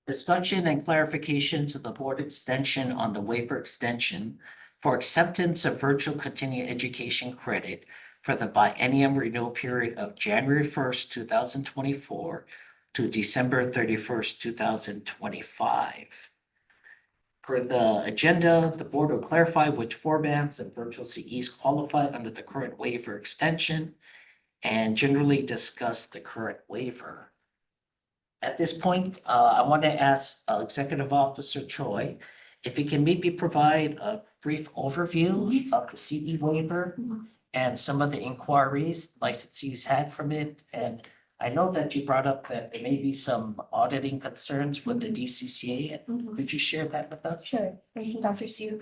Discussion and clarification to the board extension on the waiver extension for acceptance of virtual continuing education credit for the biennium renewal period of January 1st, 2024 to December 31st, 2025. Per the agenda, the board will clarify which formats of virtual CEs qualify under the current waiver extension and generally discuss the current waiver. At this point, I want to ask Executive Officer Choi if he can maybe provide a brief overview of the CE waiver and some of the inquiries licensees had from it. And I know that you brought up that there may be some auditing concerns with the DCCA. Could you share that with us? Sure, thank you, Dr. Su.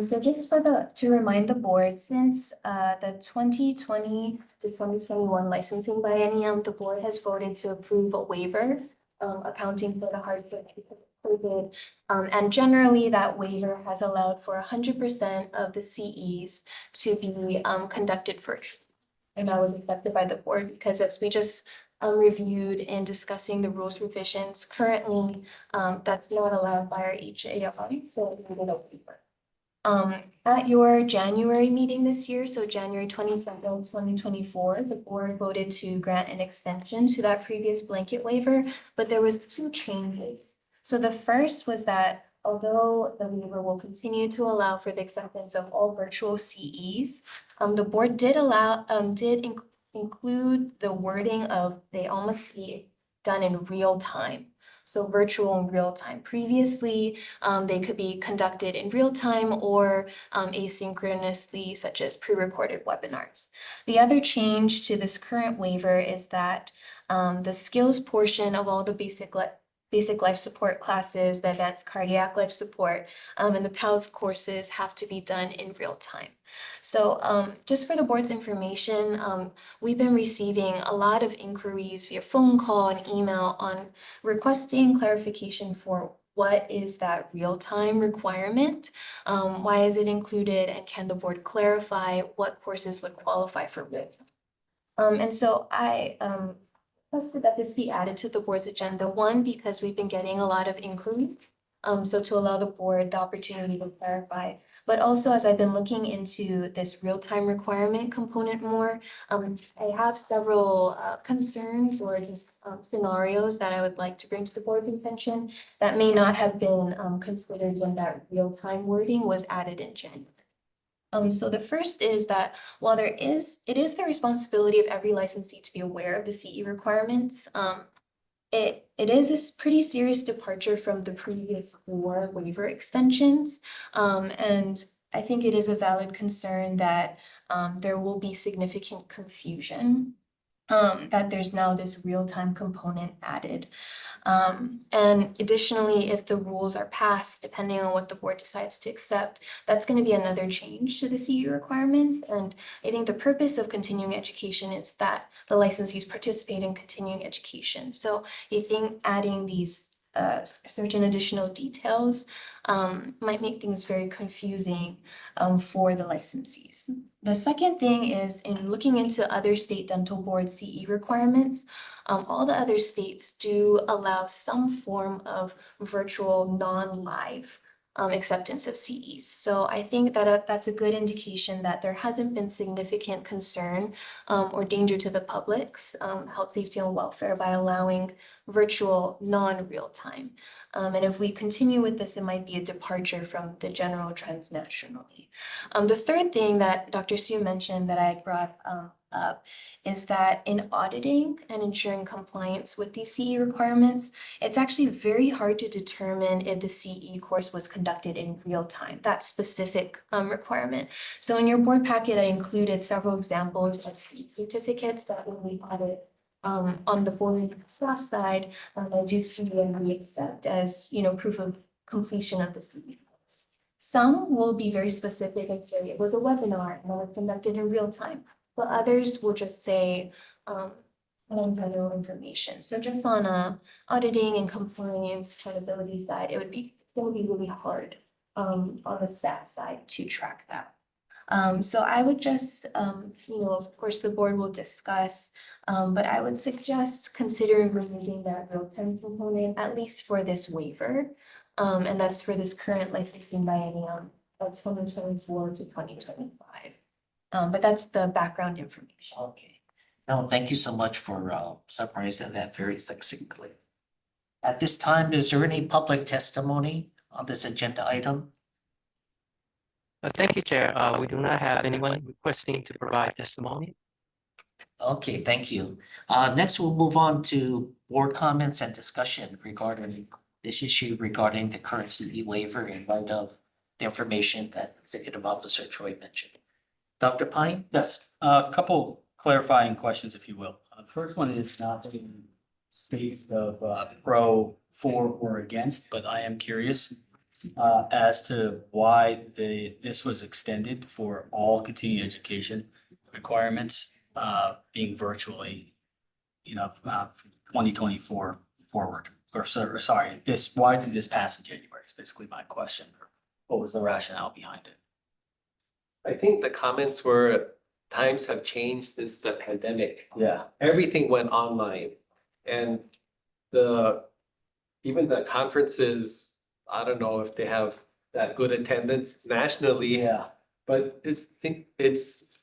So just to remind the board, since the 2020 to 2021 licensing biennium, the board has voted to approve a waiver accounting for the hardship because of COVID. And generally that waiver has allowed for 100% of the CEs to be conducted virtually. And that was accepted by the board because as we just reviewed in discussing the rules revisions, currently that's not allowed by our HAR, so we did a waiver. At your January meeting this year, so January 22nd, 2024, the board voted to grant an extension to that previous blanket waiver, but there was 2 changes. So the first was that although the waiver will continue to allow for the acceptance of all virtual CEs, the board did include the wording of they all must be done in real time. so virtual and real time. Previously, they could be conducted in real time or asynchronously, such as pre-recorded webinars. The other change to this current waiver is that the skills portion of all the basic life support classes, the advanced cardiac life support, and the PALS courses have to be done in real time. So just for the board's information, we've been receiving a lot of inquiries via phone call and email on requesting clarification for what is that real-time requirement? Why is it included? And can the board clarify what courses would qualify for real? And so I requested that this be added to the board's agenda. One, because we've been getting a lot of inquiries. So to allow the board the opportunity to clarify, but also as I've been looking into this real-time requirement component more, I have several concerns or just scenarios that I would like to bring to the board's attention that may not have been considered when that real-time wording was added in January. So the first is that while it is the responsibility of every licensee to be aware of the CE requirements, it is a pretty serious departure from the previous 4 waiver extensions. And I think it is a valid concern that there will be significant confusion, that there's now this real-time component added. And additionally, if the rules are passed, depending on what the board decides to accept, that's going to be another change to the CE requirements. And I think the purpose of continuing education is that the licensees participate in continuing education. So I think adding these certain additional details might make things very confusing for the licensees. The second thing is in looking into other state dental board CE requirements, all the other states do allow some form of virtual non-live acceptance of CEs. So I think that that's a good indication that there hasn't been significant concern or danger to the public's health, safety, and welfare by allowing virtual non-real time. And if we continue with this, it might be a departure from the general trends nationally. The third thing that Dr. Su mentioned that I had brought up is that in auditing and ensuring compliance with these CE requirements, it's actually very hard to determine if the CE course was conducted in real time, that specific requirement. So in your board packet, I included several examples of CE certificates that when we audit on the board staff side, I do see and we accept as, proof of completion of the CE course. Some will be very specific and say it was a webinar and it was conducted in real time. But others will just say general information. So just on auditing and compliance credibility side, it's going to be really hard on the staff side to track that. So I would just, of course, the board will discuss, but I would suggest considering removing that real-time component, at least for this waiver. And that's for this current licensing biennium of 2024 to 2025. But that's the background information. Okay. No, thank you so much for summarizing that very succinctly. At this time, is there any public testimony on this agenda item? Thank you, Chair. We do not have anyone requesting to provide testimony. Okay, thank you. Next, we'll move on to board comments and discussion regarding this issue regarding the current CE waiver in light of the information that Executive Officer Choi mentioned. Dr. Pine? Yes, a couple clarifying questions, if you will. First one is not in state of pro, for, or against, but I am curious as to why this was extended for all continuing education requirements being virtually, from 2024 forward. Sorry, why did this pass in January is basically my question. What was the rationale behind it? I think the comments were times have changed since the pandemic. Yeah. Everything went online and even the conferences, I don't know if they have that good attendance nationally. Yeah. But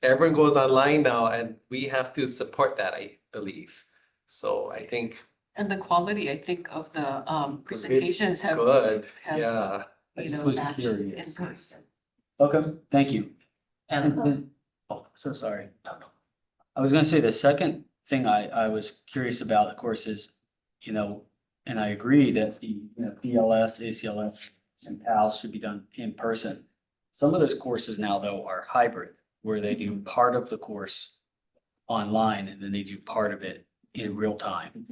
everyone goes online now and we have to support that, I believe. So I think. And the quality, I think, of the presentations have. Good, have, yeah. I just was matched curious. in person. Okay, thank you. And then, so sorry. I was gonna say the second thing I was curious about, of course, is, and I agree that the, BLS, ACLS, and PALS should be done in person. Some of those courses now, though, are hybrid, where they do part of the course online and then they do part of it in real time.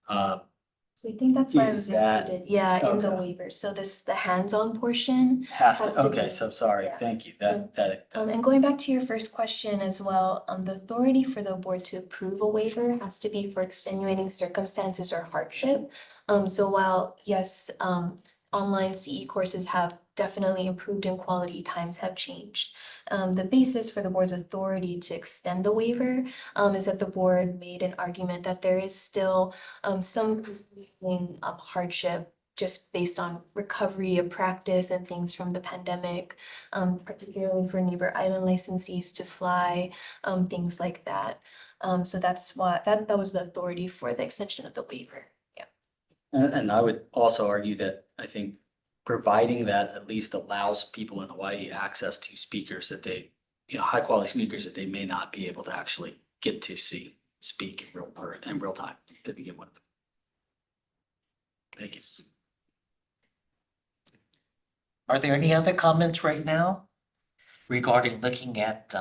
So I think that's why it Is was that- included, yeah, in the okay. waiver. So this, the hands-on portion. Has has to, to okay, be- so sorry, yeah. thank you, that. And going back to your first question as well, the authority for the board to approve a waiver has to be for extenuating circumstances or hardship. So while, yes, online CE courses have definitely improved in quality, times have changed. The basis for the board's authority to extend the waiver, is that the board made an argument that there is still, some hardship just based on recovery of practice and things from the pandemic, particularly for neighbor island licensees to fly, things like that. So that's why, that was the authority for the extension of the waiver. Yeah. And I would also argue that I think providing that at least allows people in Hawaii access to speakers that they, high quality speakers that they may not be able to actually get to speak in real time to begin with. Thank you. Are there any other comments right now regarding looking at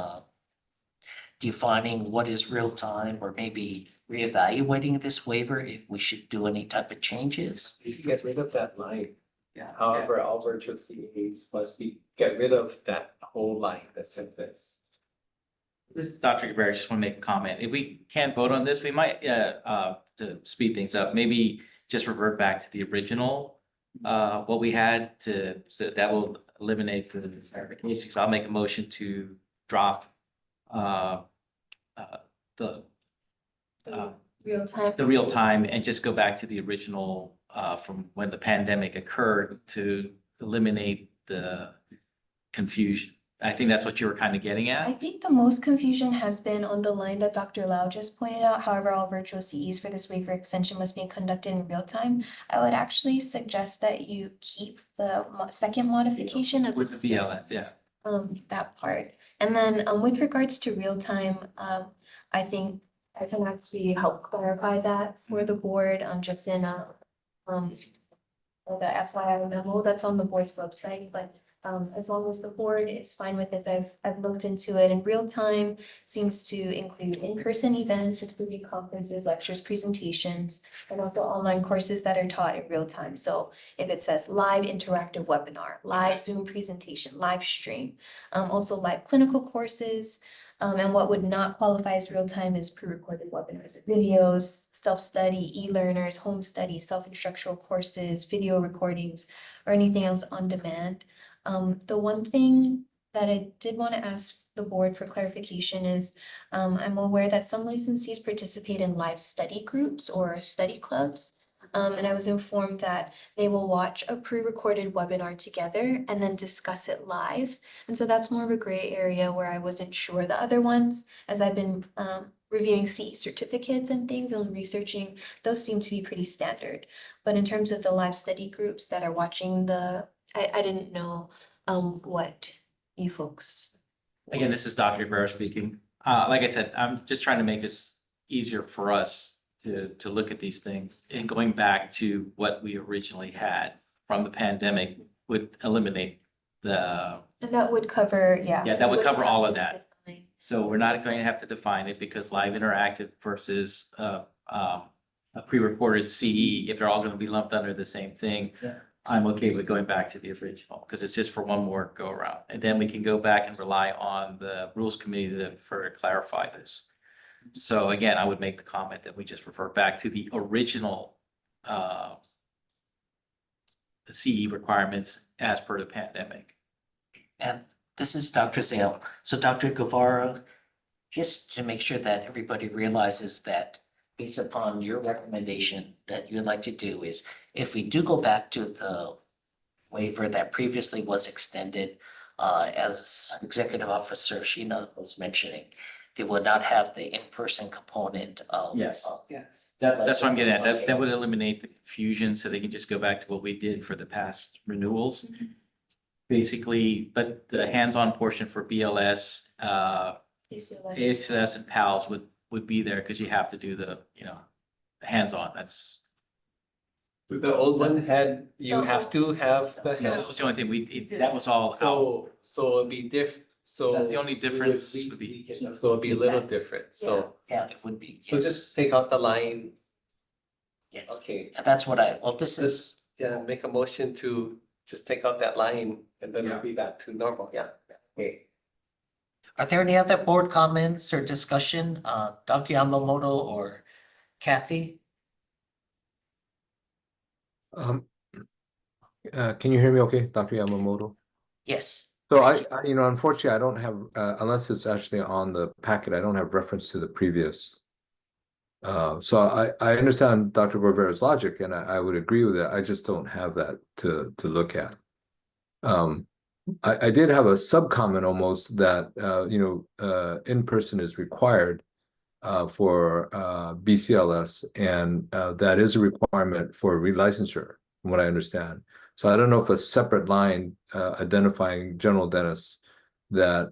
defining what is real time or maybe reevaluating this waiver if we should do any type of changes? You can get rid of that line. Yeah. However, all virtual CAs must get rid of that whole line that said this. This is Dr. Guevara, just want to make a comment. If we can't vote on this, we might, to speed things up, maybe just revert back to the original, what we had so that will eliminate the clarifications. I'll make a motion to drop, the real time and just go back to the original, from when the pandemic occurred to eliminate the confusion. I think that's what you were kind of getting I at. think the most confusion has been on the line that Dr. Lau just pointed out. However, all virtual CEs for this waiver extension must be conducted in real time. I would actually suggest that you keep the second modification of With the BLS, yeah. that part. And then, with regards to real time, I think I can actually help clarify that for the board, just in the FYI memo that's on the board's website, but as long as the board is fine with this, I've looked into it, and real time seems to include in-person events, including conferences, lectures, presentations, and also online courses that are taught in real time. So if it says live interactive webinar, live Zoom presentation, live stream, also live clinical courses, and what would not qualify as real time is pre-recorded webinars, videos, self-study, e-learners, home study, self-instructional courses, video recordings, or anything else on demand. The one thing that I did want to ask the board for clarification is, I'm aware that some licensees participate in live study groups or study clubs. And I was informed that they will watch a pre-recorded webinar together and then discuss it live. And so that's more of a gray area where I wasn't sure. The other ones, as I've been reviewing CE certificates and things and researching, those seem to be pretty standard. But in terms of the live study groups that are watching I didn't know what you folks. Again, this is Dr. Guevara speaking. Like I said, I'm just trying to make this easier for us to look at these things. And going back to what we originally had from the pandemic would eliminate the. And that would cover, yeah. Yeah, that would cover all of have to that. define. So we're not going to have to define it because live interactive versus a pre-recorded CE, if they're all going to be lumped under the same thing. Yeah. I'm okay with going back to the original because it's just for one more go around. And then we can go back and rely on the rules committee to further clarify this. So again, I would make the comment that we just refer back to the original the CE requirements as per the pandemic. And this is Dr. Zale. So Dr. Guevara, just to make sure that everybody realizes that based upon your recommendation that you'd like to do is if we do go back to the waiver that previously was extended, as Executive Officer Sheena was mentioning, they would not have the in-person component of. Yes. Yes. That's what I'm getting at. That would eliminate the confusion so they can just go back to what we did for the past renewals. Basically, but the hands-on portion for BLS, ACLS and PALS would be there because you have to do the, hands-on. That's The old one had, you have to have the Yeah, that hand. was the only thing that was all out. So it'd be so. That's the only we would difference be- would be. So it'd be a little different, so. Yeah, it would be, So yes. just take out the line, Yes. okay. And that's what this is, Yeah, make a motion to just take out that line and then it'll be back to normal, yeah. Okay. are there any other board comments or discussion? Dr. Yamamoto or Kathy? Can you hear me okay, Dr. Yamamoto? Yes. So unfortunately, I don't have, unless it's actually on the packet, I don't have reference to the previous. So I understand Dr. Rivera's logic, and I would agree with it. I just don't have that to look at. I did have a sub-comment almost that, in-person is required for BCLS, and that is a requirement for relicensure, from what I understand. So I don't know if a separate line identifying general dentists that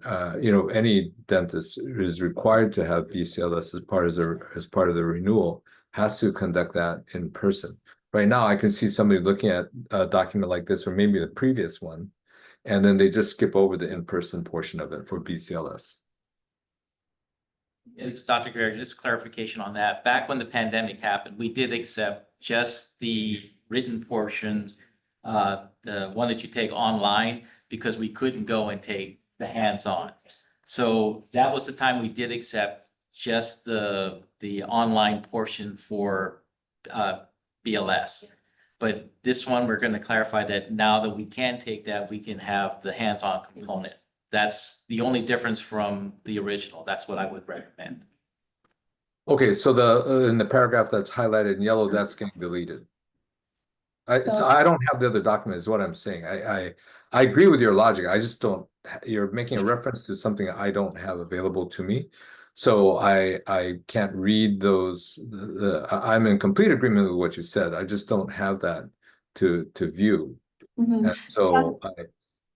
any dentist is required to have BCLS as part of the renewal has to conduct that in person. Right now, I can see somebody looking at a document like this, or maybe the previous one, and then they just skip over the in-person portion of it for BCLS. It's Dr. Guerrero, just clarification on that. Back when the pandemic happened, we did accept just the written portion, the one that you take online, because we couldn't go and take the hands-on. So that was the time we did accept just the online portion for BLS. But this one, we're going to clarify that now that we can take that, we can have the hands-on component. That's the only difference from the original. That's what I would recommend. Okay, so in the paragraph that's highlighted in yellow, that's getting deleted. So I don't have the other document, is what I'm saying. I agree with your logic. I just don't. You're making a reference to something I don't have available to me, so I can't read those. I'm in complete agreement with what you said. I just don't have that to view. And so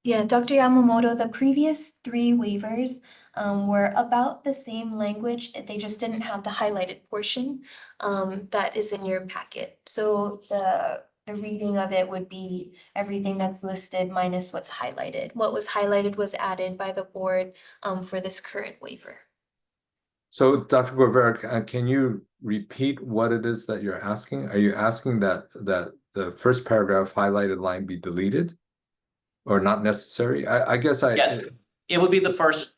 Yeah, Dr. Yamamoto, the previous three waivers were about the same language. They just didn't have the highlighted portion that is in your packet. So the reading of it would be everything that's listed minus what's highlighted. What was highlighted was added by the board for this current waiver. So Dr. Guevara, can you repeat what it is that you're asking? Are you asking that the first paragraph highlighted line be deleted? Or not necessary? I guess Yes, it would be the first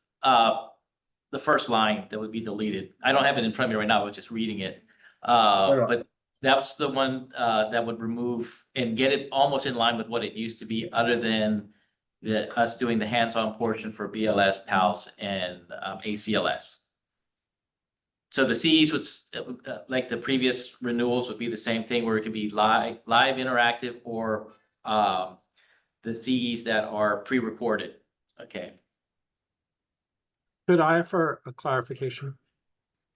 line that would be deleted. I don't have it in front of me right now, I was just reading it. But that's the one that would remove and get it almost in line with what it used to be, other than us doing the hands-on portion for BLS, PALS, and ACLS. So the CEs would, like the previous renewals, would be the same thing, where it could be live interactive, or the CEs that are pre-recorded. Okay. Could I offer a clarification?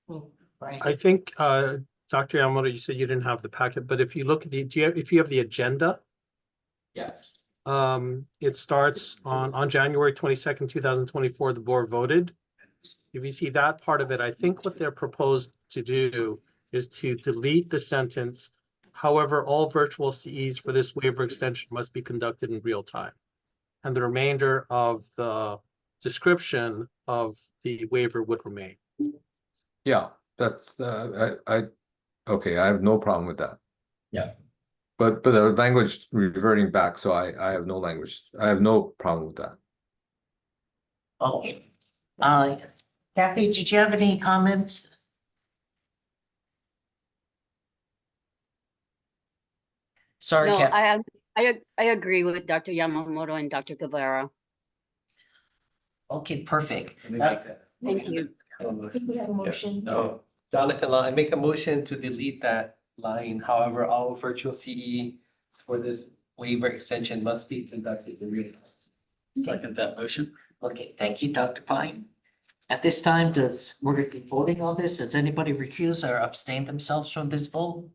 Right. I think, Dr. Yamamoto, you said you didn't have the packet, but if you look at if you have the agenda, yeah, it starts on January 22nd, 2024, the board voted. If you see that part of it, I think what they're proposed to do is to delete the sentence, however, all virtual CEs for this waiver extension must be conducted in real time. And the remainder of the description of the waiver would remain. Yeah, that's okay, I have no problem with that. Yeah. But the language reverting back, so I have no language. I have no problem with that. Okay. Kathy, did you have any comments? Sorry, No, Kathy. I agree with Dr. Yamamoto and Dr. Guevara. Okay, perfect. Thank you. I think we have a motion. No, Jonathan, I make a motion to delete that line. However, all virtual CE for this waiver extension must be conducted in real time. Second that motion. Okay, thank you, Dr. Pine. At this time, we're going to be voting on this. Does anybody recuse or abstain themselves from this vote?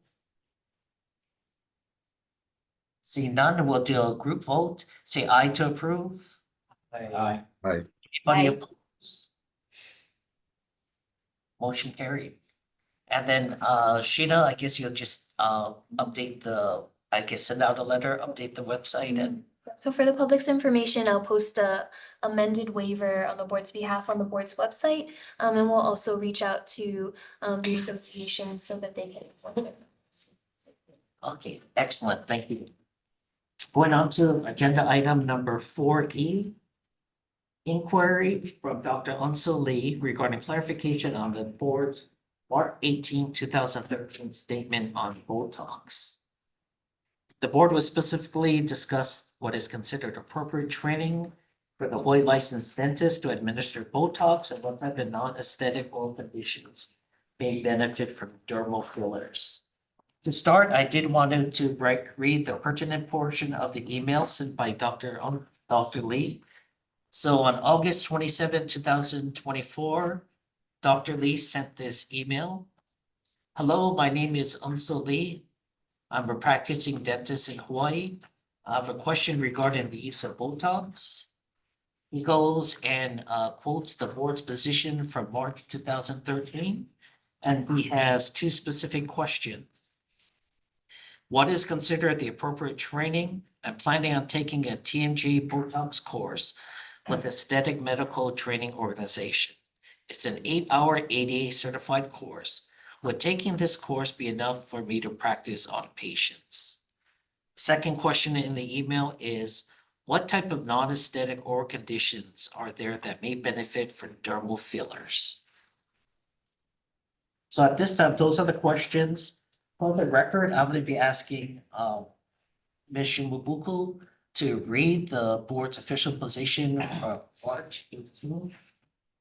Seeing none, we'll do a group vote. Say aye to approve. Aye. Aye. Anybody opposed? Motion carried. And then Sheena, I guess you'll just update the I can send out a letter, update the website and, So for the public's information, I'll post a amended waiver on the board's behalf on the board's website. And we'll also reach out to the association so that they can. okay, excellent, thank you. Going on to agenda item number 4E. Inquiry from Dr. Unso Lee regarding clarification on the board's March 18, 2013 statement on Botox. The board will specifically discuss what is considered appropriate training for the Hawaii licensed dentist to administer Botox and what type of non-aesthetic oral conditions may benefit from dermal fillers. To start, I did want to read the pertinent portion of the email sent by Dr. Lee. So on August 27, 2024, Dr. Lee sent this email. Hello, my name is Unso Lee. I'm a practicing dentist in Hawaii. I have a question regarding the use of Botox. He goes and quotes the board's position from March 2013, and he has two specific questions. What is considered the appropriate training? I'm planning on taking a TMG Botox course with Aesthetic Medical Training Organization. It's an 8-hour ADA certified course. Would taking this course be enough for me to practice on patients? Second question in the email is, what type of non-aesthetic oral conditions are there that may benefit from dermal fillers? So at this time, those are the questions. For the record, I'm going to be asking Ms. Shimabuku to read the board's official position from March 18,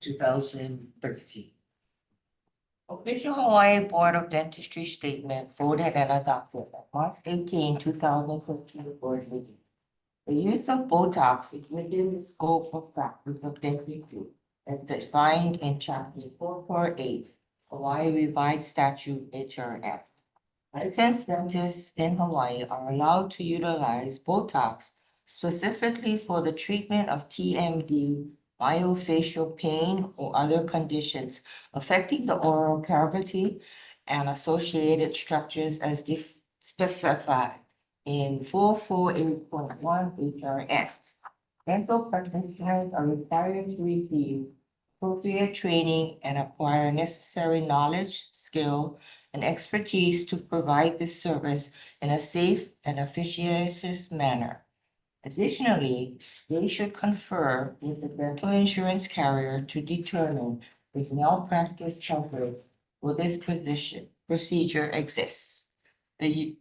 2013. Official Hawaii Board of Dentistry statement voted and adopted at March 18, 2013 board meeting. The use of Botox is within the scope of practice of dentistry as defined in Chapter 448, Hawaii Revised Statute HRF. Licensed dentists in Hawaii are allowed to utilize Botox specifically for the treatment of TMD, myofascial pain, or other conditions affecting the oral cavity and associated structures as specified in 448.1 HRS. Dental practitioners are required to receive appropriate training and acquire necessary knowledge, skill, and expertise to provide this service in a safe and efficacious manner. Additionally, they should confer with the dental insurance carrier to determine if malpractice coverage for this procedure exists. The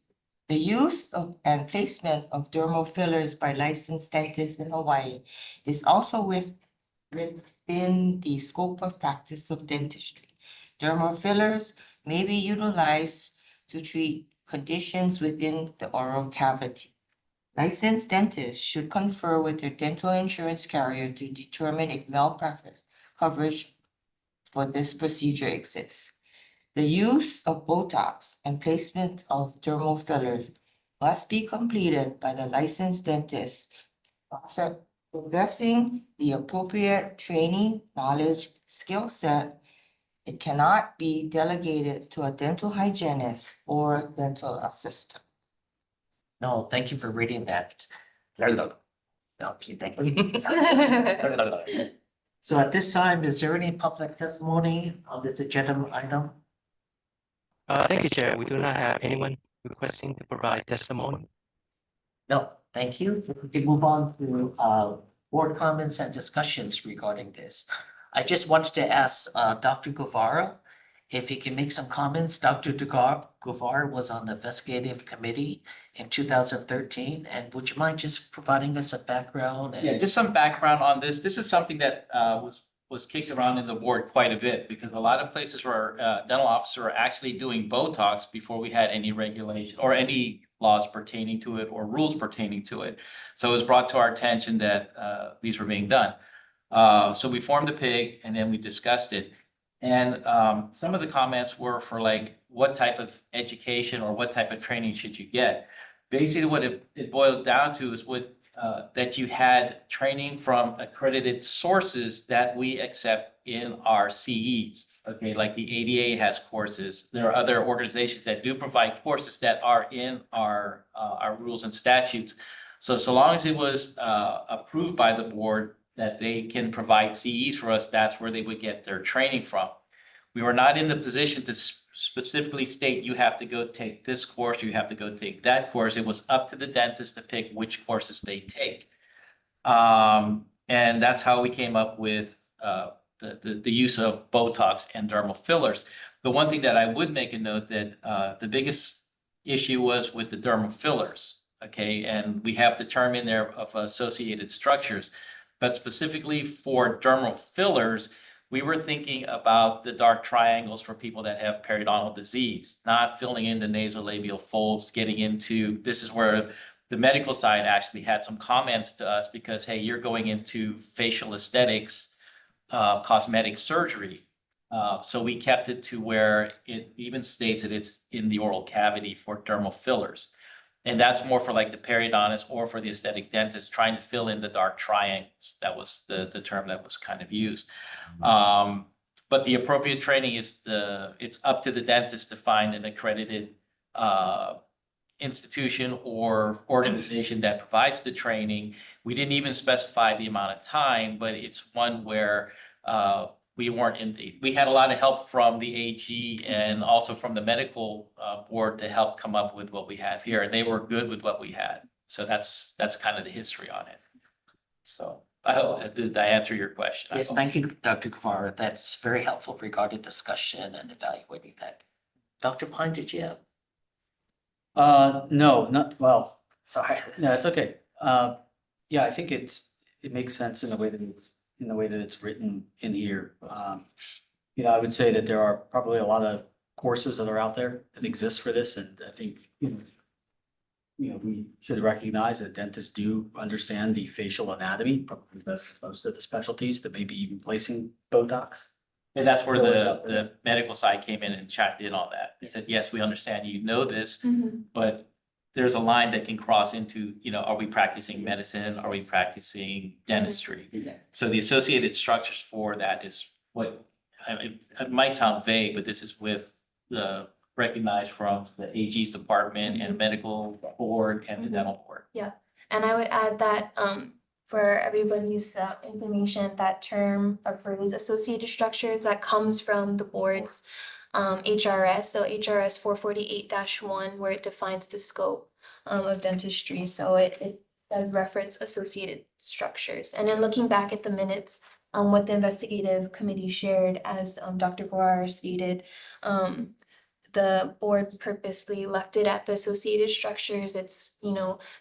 use of and placement of dermal fillers by licensed dentists in Hawaii is also within the scope of practice of dentistry. Dermal fillers may be utilized to treat conditions within the oral cavity. Licensed dentists should confer with their dental insurance carrier to determine if malpractice coverage for this procedure exists. The use of Botox and placement of dermal fillers must be completed by the licensed dentist possessing the appropriate training, knowledge, skill set. It cannot be delegated to a dental hygienist or dental assistant. No, thank you for reading that. Okay, thank you. So at this time, is there any public testimony on this agenda item? Thank you, Chair. We do not have anyone requesting to provide testimony. No, thank you. We can move on to board comments and discussions regarding this. I just wanted to ask Dr. Guevara if he can make some comments. Dr. Guevara was on the investigative committee in 2013, and would you mind just providing us a background? Yeah, just some background on this. This is something that was kicked around in the board quite a bit because a lot of places where dental officers are actually doing Botox before we had any regulation or any laws pertaining to it or rules pertaining to it. So it was brought to our attention that these were being done. So we formed the PIG and then we discussed it. And some of the comments were for like, what type of education or what type of training should you get? Basically, what it boiled down to is what that you had training from accredited sources that we accept in our CEs. Okay, like the ADA has courses. There are other organizations that do provide courses that are in our rules and statutes. So long as it was approved by the board that they can provide CEs for us, that's where they would get their training from. We were not in the position to specifically state you have to go take this course, you have to go take that course. It was up to the dentist to pick which courses they take. And that's how we came up with the use of Botox and dermal fillers. But one thing that I would make a note that the biggest issue was with the dermal fillers, okay? And we have the term in there of associated structures, but specifically for dermal fillers, we were thinking about the dark triangles for people that have periodontal disease, not filling in the nasolabial folds, getting into, this is where the medical side actually had some comments to us because, hey, you're going into facial aesthetics, cosmetic surgery. So we kept it to where it even states that it's in the oral cavity for dermal fillers. And that's more for like the periodontist or for the aesthetic dentist trying to fill in the dark triangles. That was the term that was kind of used. But the appropriate training is it's up to the dentist to find an accredited institution or organization that provides the training. We didn't even specify the amount of time, but it's one where we had a lot of help from the AG and also from the medical board to help come up with what we have here. And they were good with what we had. So that's kind of the history on it. So I hope, did I answer your question? Yes, thank you, Dr. Guevara. That's very helpful regarding discussion and evaluating that. Dr. Pine, did you have? No, not, well, sorry. No, it's okay. Yeah, I think it makes sense in the way that it's written in here. You know, I would say that there are probably a lot of courses that are out there that exist for this, and I think, we should recognize that dentists do understand the facial anatomy, probably most of the specialties that may be even placing Botox. And that's where the medical side came in and checked in on that. They said, yes, we understand you know this, but there's a line that can cross into, are we practicing medicine? Are we practicing dentistry? So the associated structures for that is what, it might sound vague, but this is with the recognized from the AG's department and medical board and the dental board. Yeah, and I would add that for everybody's information, that term or phrase associated structures, that comes from the board's HRS, so HRS 448-1, where it defines the scope of dentistry. So it does reference associated structures. And then looking back at the minutes, what the investigative committee shared, as Dr. Guevara stated, the board purposely left it at the associated structures. It's,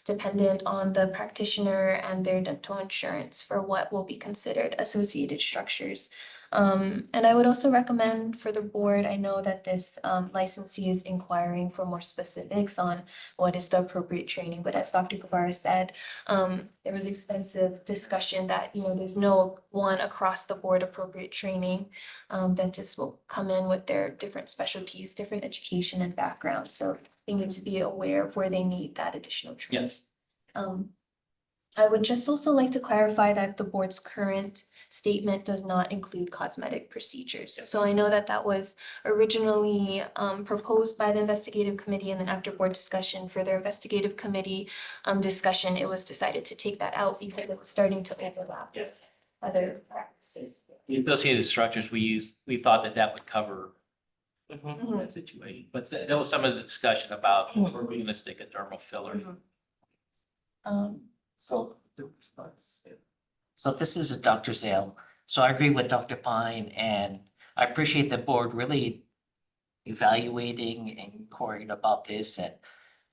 dependent on the practitioner and their dental insurance for what will be considered associated structures. And I would also recommend for the board, I know that this licensee is inquiring for more specifics on what is the appropriate training, but as Dr. Guevara said, there was extensive discussion that, there's no one across the board appropriate training. Dentists will come in with their different specialties, different education and background, so they need to be aware of where they need that additional training. Yes. I would just also like to clarify that the board's current statement does not include cosmetic procedures. So I know that that was originally proposed by the investigative committee, and then after board discussion, further investigative committee discussion, it was decided to take that out because it was starting to overlap with other practices. The associated structures we thought that would cover that situation. But there was some of the discussion about were we gonna stick a dermal filler. So this is a Dr. Zale. So I agree with Dr. Pine, and I appreciate the board really evaluating and inquiring about this. And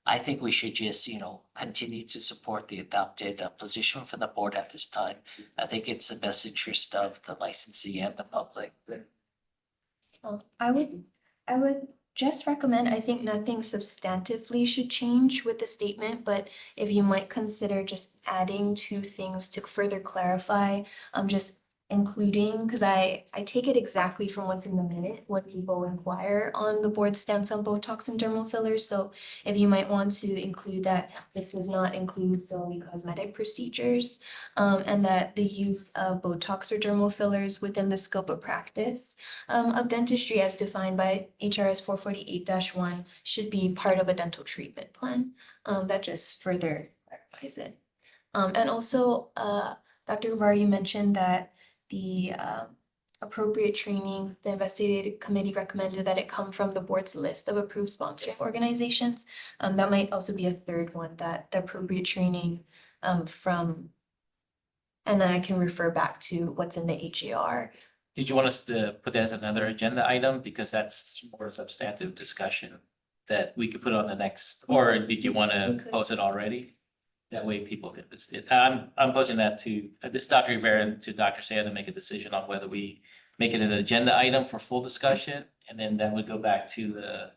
I think we should just, continue to support the adopted position for the board at this time. I think it's the best interest of the licensee and the public. I would just recommend, I think nothing substantively should change with the statement, but if you might consider just adding two things to further clarify, just including, because I take it exactly from what's in the minute when people inquire on the board stance on Botox and dermal fillers. So if you might want to include that this does not include solely cosmetic procedures, and that the use of Botox or dermal fillers within the scope of practice of dentistry as defined by HRS 448-1 should be part of a dental treatment plan. That just further clarifies it. And also, Dr. Guevara, you mentioned that the appropriate training, the investigative committee recommended that it come from the board's list of approved sponsoring organizations. That might also be a third one, that the appropriate training from, and then I can refer back to what's in the HAR. Did you want us to put that as another agenda item? Because that's more substantive discussion that we could put on the next, or did you want to post it already? That way people can, I'm posing that to this Dr. Rivera and to Dr. Sayed to make a decision on whether we make it an agenda item for full discussion, and then that would go back to the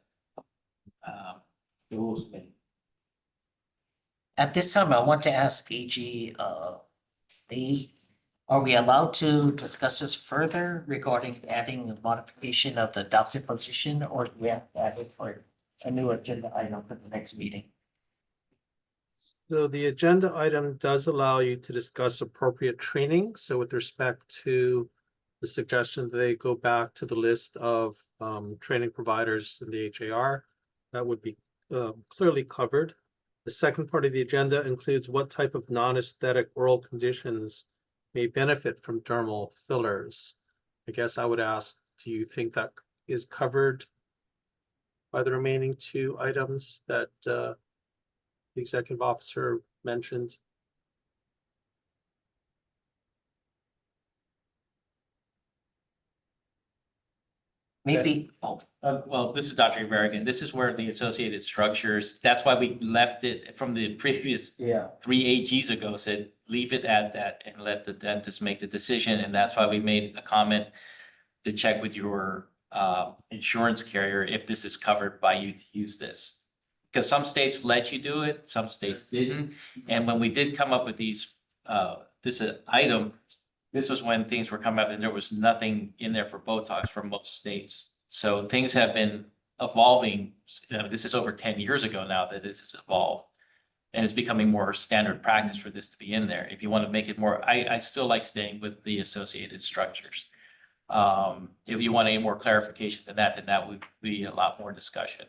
rules committee. At this time, I want to ask AG, Lee, are we allowed to discuss this further regarding adding a modification of the adopted position, or do we have to add it for a new agenda item for the next meeting? So the agenda item does allow you to discuss appropriate training. So with respect to the suggestion that they go back to the list of training providers in the HAR, that would be clearly covered. The second part of the agenda includes what type of non-aesthetic oral conditions may benefit from dermal fillers. I guess I would ask, do you think that is covered by the remaining two items that the executive officer mentioned? Maybe, well, this is Dr. Rivera again. This is where the associated structures, that's why we left it from the previous 3 AGs ago, said leave it at that and let the dentist make the decision. And that's why we made a comment to check with your insurance carrier if this is covered by you to use this. Because some states let you do it, some states didn't. And when we did come up with these, this item, this was when things were coming up and there was nothing in there for Botox for most states. So things have been evolving. This is over 10 years ago now that this has evolved. And it's becoming more standard practice for this to be in there. If you want to make it more, I still like staying with the associated structures. If you want any more clarification than that would be a lot more discussion.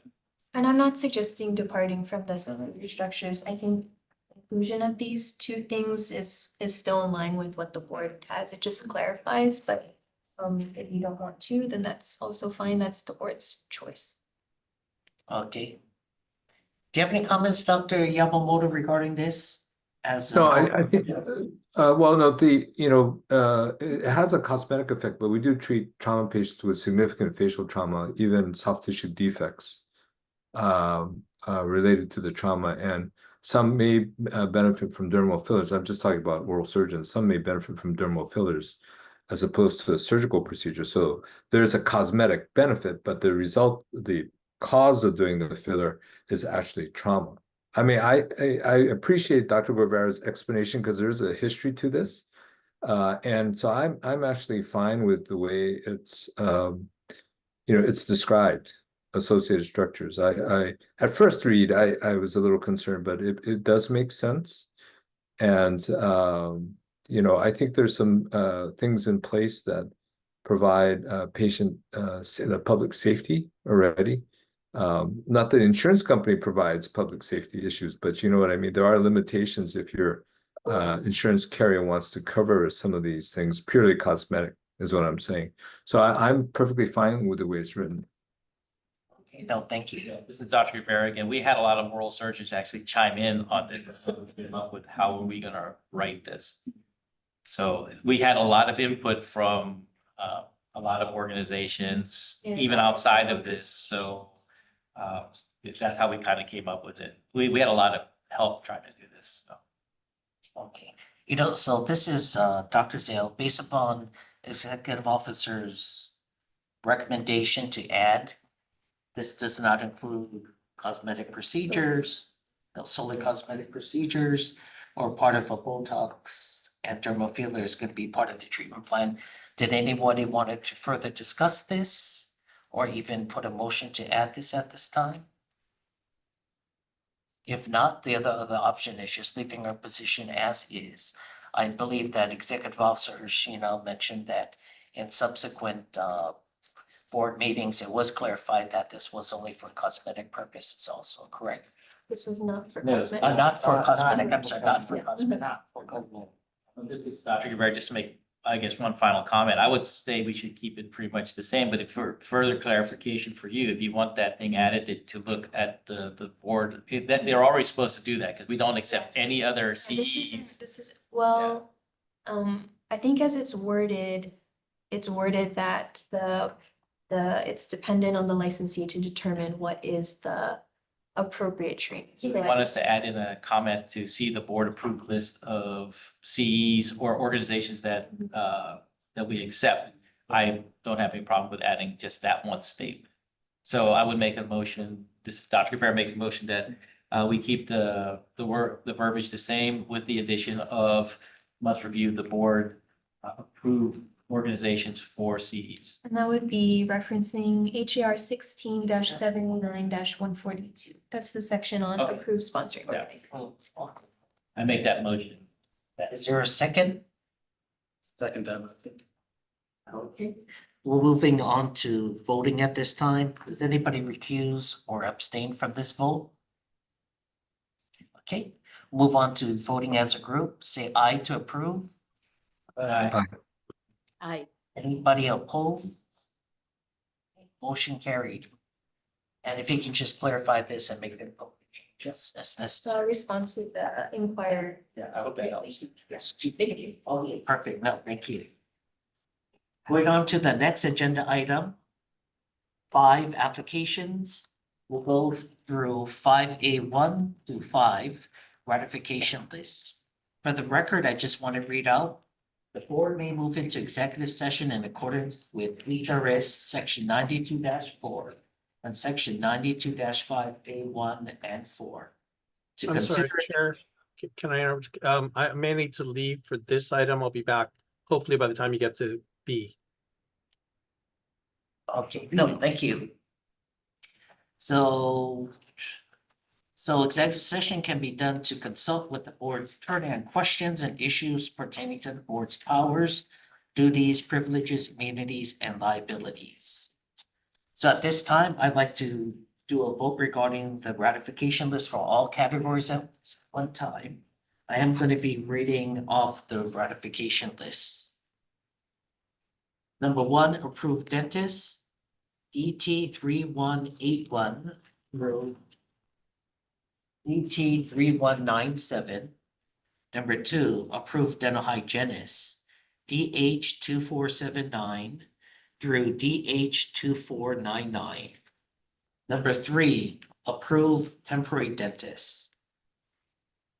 And I'm not suggesting departing from the associated structures. I think inclusion of these two things is still in line with what the board has. It just clarifies, but if you don't want to, then that's also fine. That's the board's choice. okay. Do you have any comments, Dr. Yamamoto, regarding this? As No, I think, well, no, it has a cosmetic effect, but we do treat trauma patients with significant facial trauma, even soft tissue defects related to the trauma. And some may benefit from dermal fillers. I'm just talking about oral surgeons. Some may benefit from dermal fillers as opposed to a surgical procedure. So there's a cosmetic benefit, but the cause of doing the filler is actually trauma. I mean, I appreciate Dr. Guevara's explanation because there's a history to this. And so I'm actually fine with the way it's it's described, associated structures. I at first read, I was a little concerned, but it does make sense. And I think there's some things in place that provide patient the public safety already. Not that the insurance company provides public safety issues, but you know what I mean? There are limitations if your insurance carrier wants to cover some of these things. Purely cosmetic is what I'm saying. So I'm perfectly fine with the way it's written. Okay, no, thank you. This is Dr. Rivera again. We had a lot of oral surgeons actually chime in on this, came up with how are we going to write this. So we had a lot of input from a lot of organizations, even outside of this. So that's how we kind of came up with it. We had a lot of help trying to do this. So. Okay, so this is Dr. Zale, based upon executive officer's recommendation to add. This does not include cosmetic procedures, solely cosmetic procedures, or part of a Botox and dermal filler is going to be part of the treatment plan. Did anybody wanted to further discuss this or even put a motion to add this at this time? If not, the other option is just leaving our position as is. I believe that Executive Officer Yoshino mentioned that in subsequent board meetings, it was clarified that this was only for cosmetic purposes also, correct? This was not for No, cosmetic. Not for cosmetic, I'm sorry, not for Yeah. cosmetic. This is Dr. Guevara, just to make, I guess, one final comment. I would say we should keep it pretty much the same, but if for further clarification for you, if you want that thing added to look at the board, that they're already supposed to do that because we don't accept any other And CEs. this is, well, I think as it's worded that it's dependent on the licensee to determine what is the appropriate training. So they want us to add in a comment to see the board approved list of CEs or organizations that we accept. I don't have any problem with adding just that one statement. So I would make a motion, this is Dr. Guevara, make a motion that we keep the verbiage the same with the addition of must review the board approved organizations for CEs. And that would be referencing HAR 16-79-142. That's the section on Okay. approved sponsoring Yeah. organizations. I make that motion. Is there a second? Second time. Okay, we're moving on to voting at this time. Does anybody recuse or abstain from this vote? Okay, move on to voting as a group. Say aye to approve. Aye. Anybody opposed? Motion carried. And if you can just clarify this and make the changes as necessary. So response to the inquiry. Yeah, I hope that helps. Yes, thank you. Okay, perfect. No, thank you. Going on to the next agenda item. 5 applications. We'll go through 5A1 to 5 ratification lists. For the record, I just want to read out. The board may move into executive session in accordance with HRS section 92-4 and section 92-5A1 and 4. To I'm sorry, consider. Chair. Can I interrupt? I may need to leave for this item. I'll be back hopefully by the time you get to B. Okay, no, thank you. So executive session can be done to consult with the board's attorney on questions and issues pertaining to the board's powers, duties, privileges, immunities, and liabilities. So at this time, I'd like to do a vote regarding the ratification list for all categories at one time. I am going to be reading off the ratification lists. Number 1, approved dentist, DT 3181 through DT 3197. Number 2, approved dental hygienist, DH 2479 through DH 2499. Number 3, approved temporary dentist,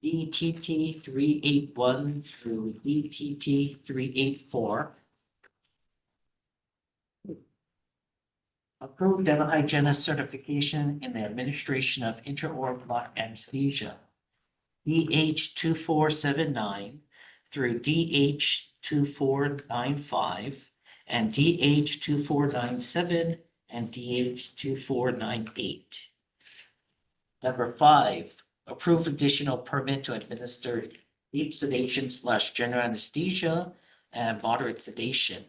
DTT 381 through DTT 384. Approved dental hygienist certification in the administration of intraoral block anesthesia, DH 2479 through DH 2495 and DH 2497 and DH 2498. Number 5, approved additional permit to administer deep sedation / general anesthesia and moderate sedation,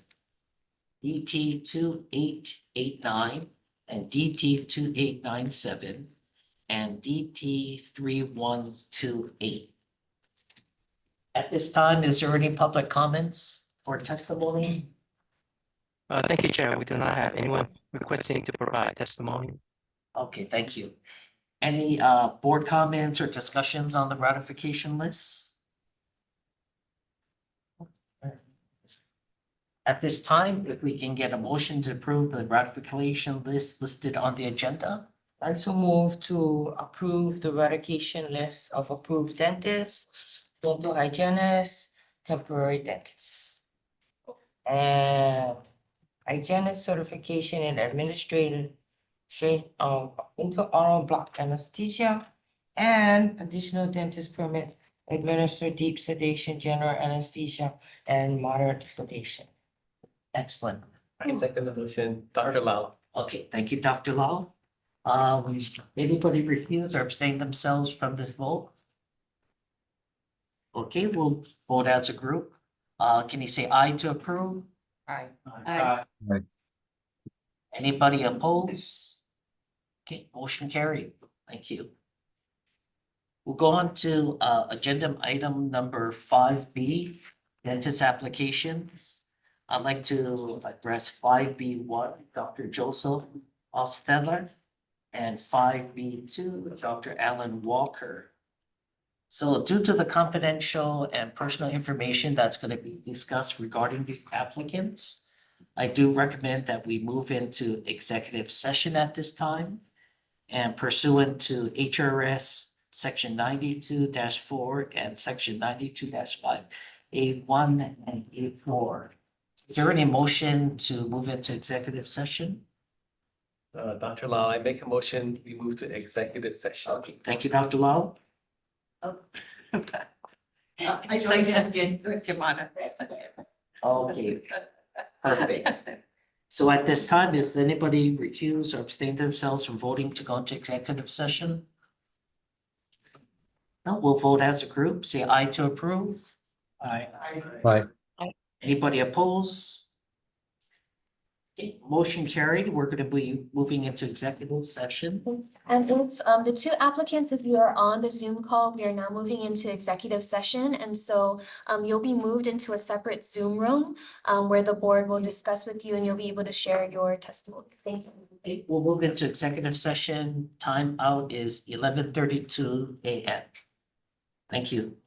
DT 2889 and DT 2897 and DT 3128. At this time, is there any public comments or testimony? Thank you, Chair. We do not have anyone requesting to provide testimony. Okay, thank you. Any board comments or discussions on the ratification list? At this time, if we can get a motion to approve the ratification list listed on the agenda. I so move to approve the ratification list of approved dentists, dental hygienists, temporary dentists. And hygienist certification in administrative of intraoral block anesthesia and additional dentist permit administer deep sedation, general anesthesia, and moderate sedation. Excellent. I second the motion. Dr. Lau. Okay, thank you, Dr. Lau. Anybody recuse or abstain themselves from this vote? Okay, we'll vote as a group. Can you say aye to approve? Aye. Aye. Anybody oppose? Okay, motion carried. Thank you. We'll go on to agenda item number 5B, dentist applications. I'd like to address 5B1, Dr. Joseph Osteller, and 5B2, Dr. Alan Walker. So due to the confidential and personal information that's going to be discussed regarding these applicants, I do recommend that we move into executive session at this time. And pursuant to HRS section 92-4 and section 92-5, A1 and A4. Is there any motion to move into executive session? Dr. Lau, I make a motion, we move to executive session. Okay, thank you, Dr. Lau. I second, Yamada. Okay, perfect. So at this time, does anybody recuse or abstain themselves from voting to go into executive session? No, we'll vote as a group. Say aye to approve. Aye. Bye. Anybody oppose? Okay, motion carried. We're gonna be moving into executive session. And if the two applicants, if you are on the Zoom call, we are now moving into executive session. And so you'll be moved into a separate Zoom room where the board will discuss with you and you'll be able to share your testimony. Thank you. Okay, we'll move into executive session. Time out is 11:32 a.m. Thank you.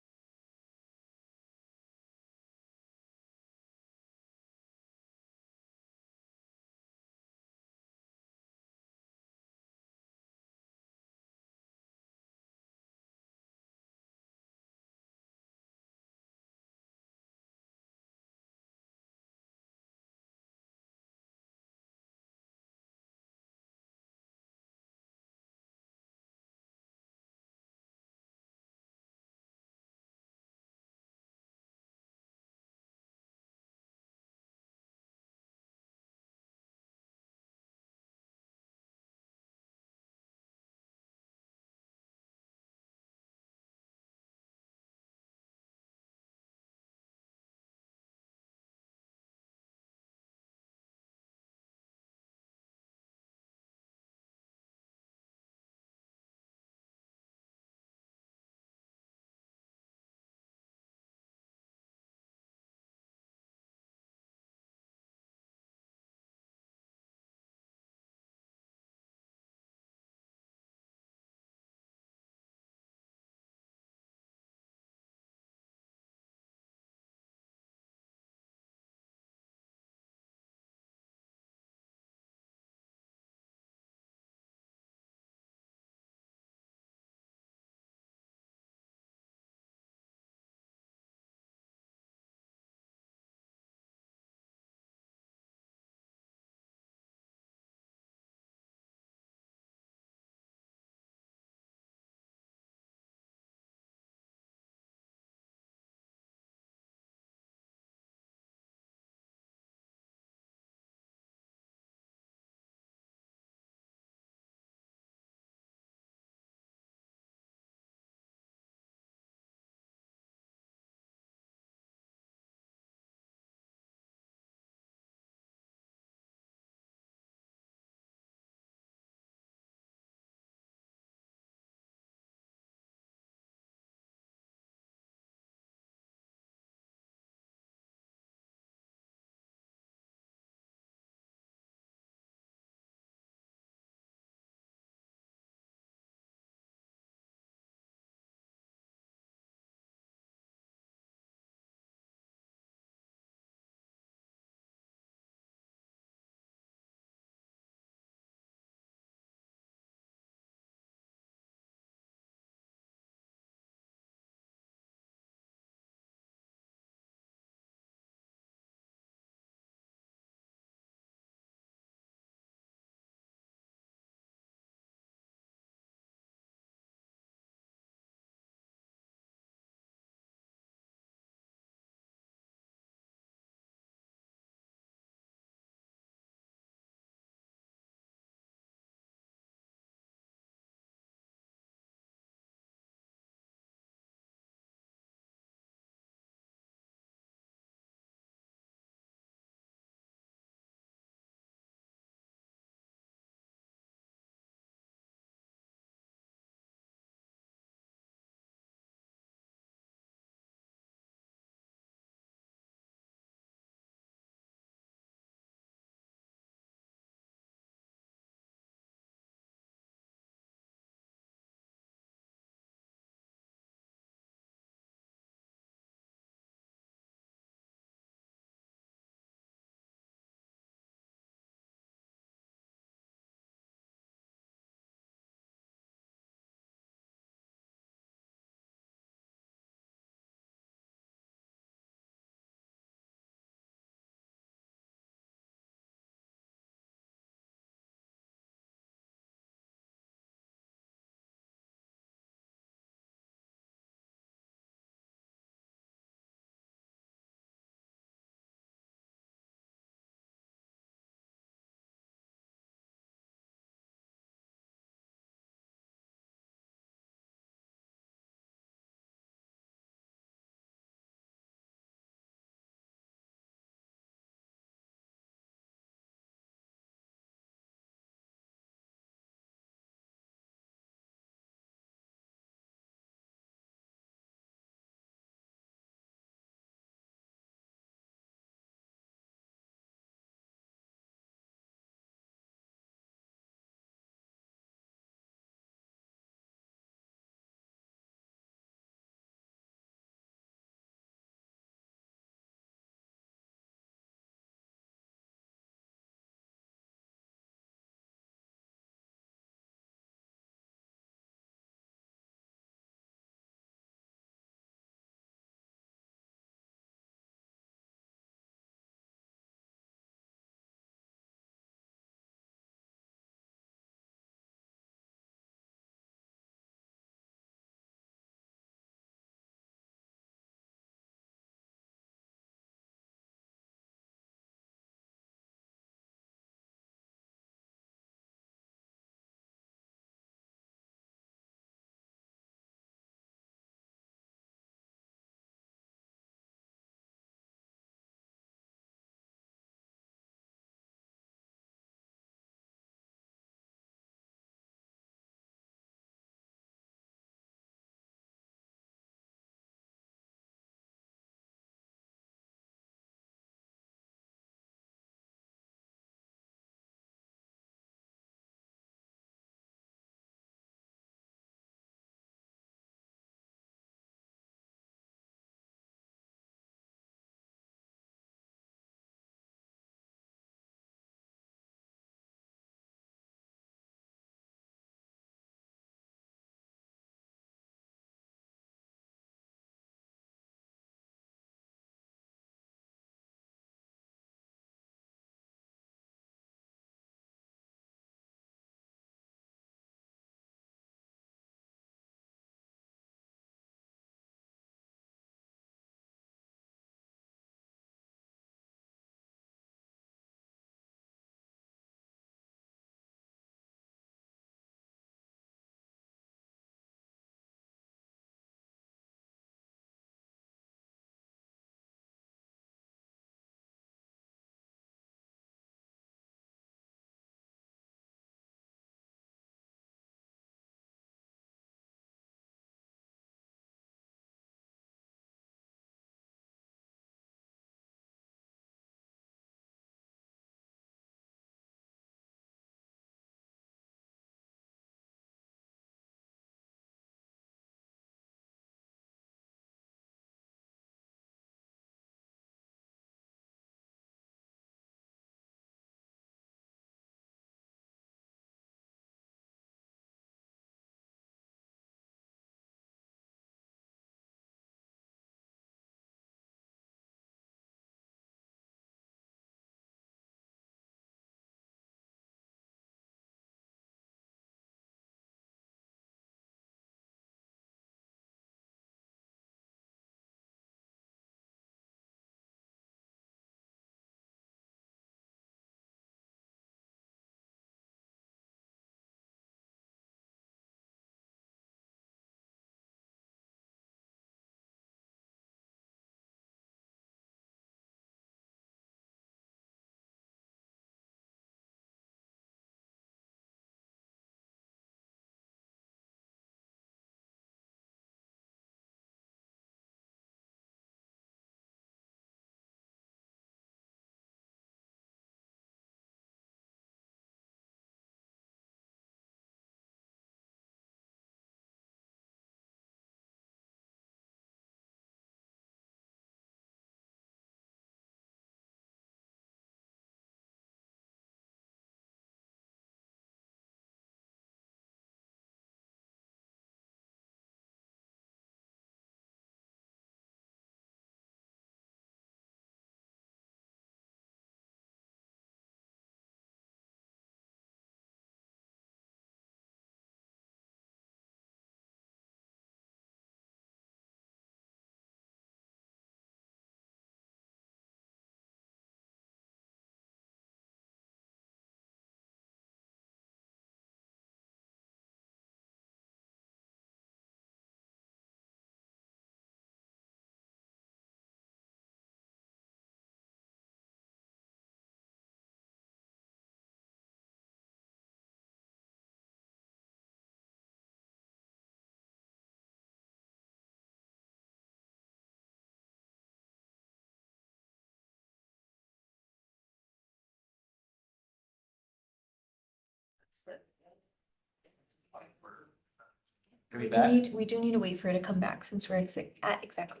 Are we We back? do need to wait for her to come back since we're at exactly.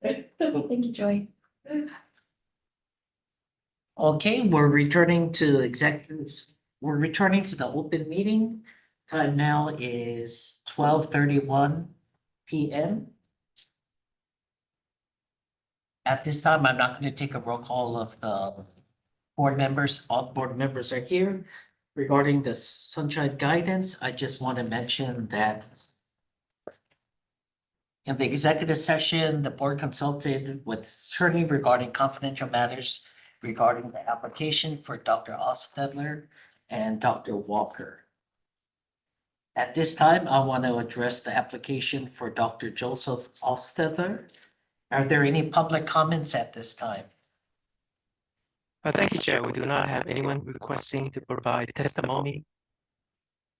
Thank you, Joy. Okay, we're returning to executives. We're returning to the open meeting. Time now is 12:31 PM. At this time, I'm not going to take a roll call of the board members. All board members are here. Regarding the sunshine guidance, I just want to mention that in the executive session, the board consulted with attorney regarding confidential matters regarding the application for Dr. Ostedler and Dr. Walker. At this time, I want to address the application for Dr. Joseph Ostedler. Are there any public comments at this time? Thank you, Chair. We do not have anyone requesting to provide testimony.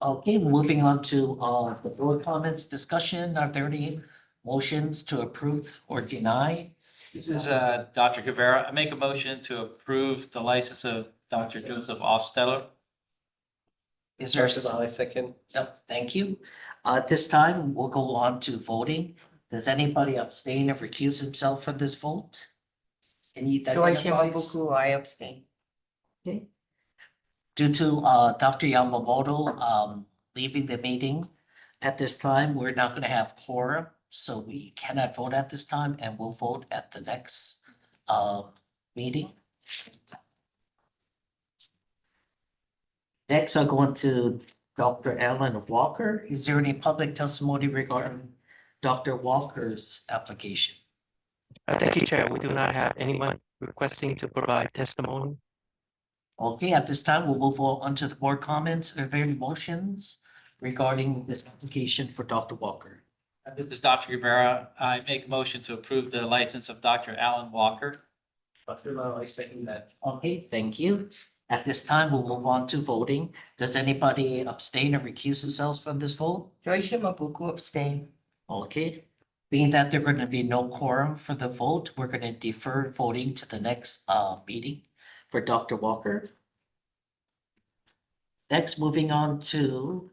Okay, moving on to the board comments discussion. Are there any motions to approve or deny? This is Dr. Guevara. I make a motion to approve the license of Dr. Joseph Osteller. Is there? I second. Yep, thank you. At this time, we'll go on to voting. Does anybody abstain or recuse himself from this vote? Can you Joy identify? Shimabuku, I abstain. Okay. Due to Dr. Yamamoto leaving the meeting at this time, we're not going to have quorum, so we cannot vote at this time, and we'll vote at the next meeting. Next, I'll go on to Dr. Alan Walker. Is there any public testimony regarding Dr. Walker's application? Thank you, Chair. We do not have anyone requesting to provide testimony. Okay, at this time, we'll move on to the board comments. Are there any motions regarding this application for Dr. Walker? This is Dr. Guevara. I make a motion to approve the license of Dr. Alan Walker. Dr. Lau, I second that. Okay, thank you. At this time, we'll move on to voting. Does anybody abstain or recuse themselves from this vote? Joy Shimabuku abstain. Okay, being that there are going to be no quorum for the vote, we're going to defer voting to the next meeting for Dr. Walker. Next, moving on to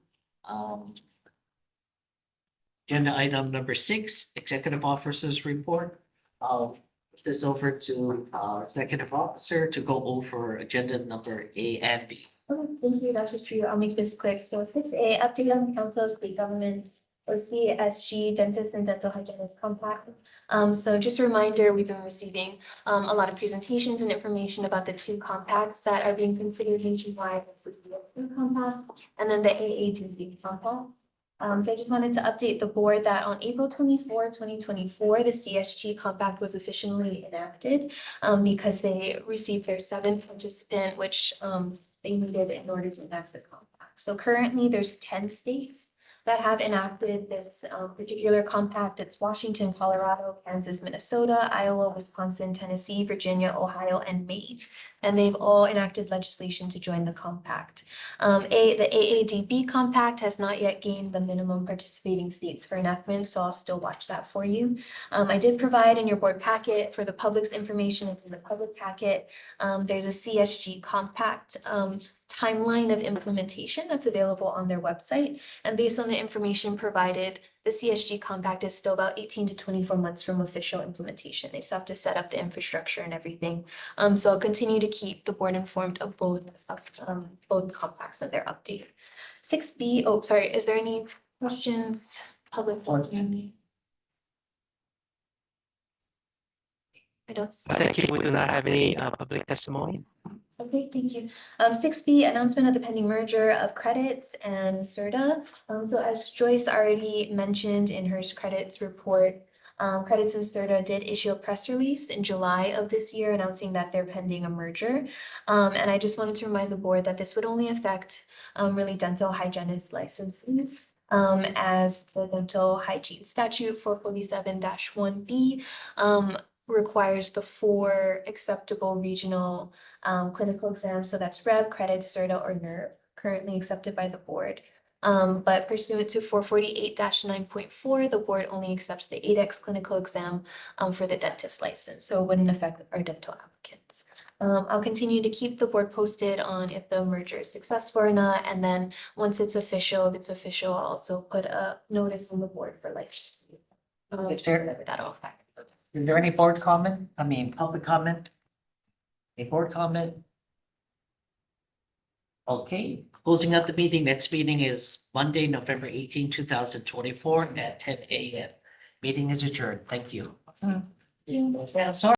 agenda item number 6, Executive Officer's Report. I'll put this over to our Executive Officer to go over agenda number A and B. Okay, thank you, Dr. Sri. I'll make this quick. So 6A, update on the Council of State Governments or CSG Dentist and Dental Hygienist Compact. So just a reminder, we've been receiving a lot of presentations and information about the 2 compacts that are being considered nationwide. This is the DCCA compact and then the AADB compact. So I just wanted to update the board that on April 24, 2024, the CSG compact was officially enacted because they received their 7th participant, which they needed in order to enact the compact. So currently there's 10 states that have enacted this particular compact. It's Washington, Colorado, Kansas, Minnesota, Iowa, Wisconsin, Tennessee, Virginia, Ohio, and Maine. And they've all enacted legislation to join the compact. The AADB compact has not yet gained the minimum participating states for enactment, so I'll still watch that for you. I did provide in your board packet for the public's information. It's in the public packet. There's a CSG compact timeline of implementation that's available on their website. And based on the information provided, the CSG compact is still about 18 to 24 months from official implementation. They still have to set up the infrastructure and everything. So I'll continue to keep the board informed of both compacts and their update. 6B, oh, sorry, is there any questions? Public forum? I don't. Thank you. We do not have any public testimony. Okay, thank you. 6B, announcement of the pending merger of Credits and CERTA. So as Joyce already mentioned in her credits report, Credits and CERTA did issue a press release in July of this year announcing that they're pending a merger. And I just wanted to remind the board that this would only affect really dental hygienist licenses. As the dental hygiene statute 447-1B requires the 4 acceptable regional clinical exams. So that's REV, Credit, CERTA, or NERP, currently accepted by the board. But pursuant to 448-9.4, the board only accepts the 8X clinical exam for the dentist license, so it wouldn't affect our dental applicants. I'll continue to keep the board posted on if the merger is successful or not, and then once it's official, if it's official, I'll also put a notice on the board for life. Is there- whatever that'll affect. Is there any board comment? I mean, public comment? A board comment? Okay, closing out the meeting. Next meeting is Monday, November 18, 2024 at 10 a.m. Meeting is adjourned. Thank you. Yeah. Sorry.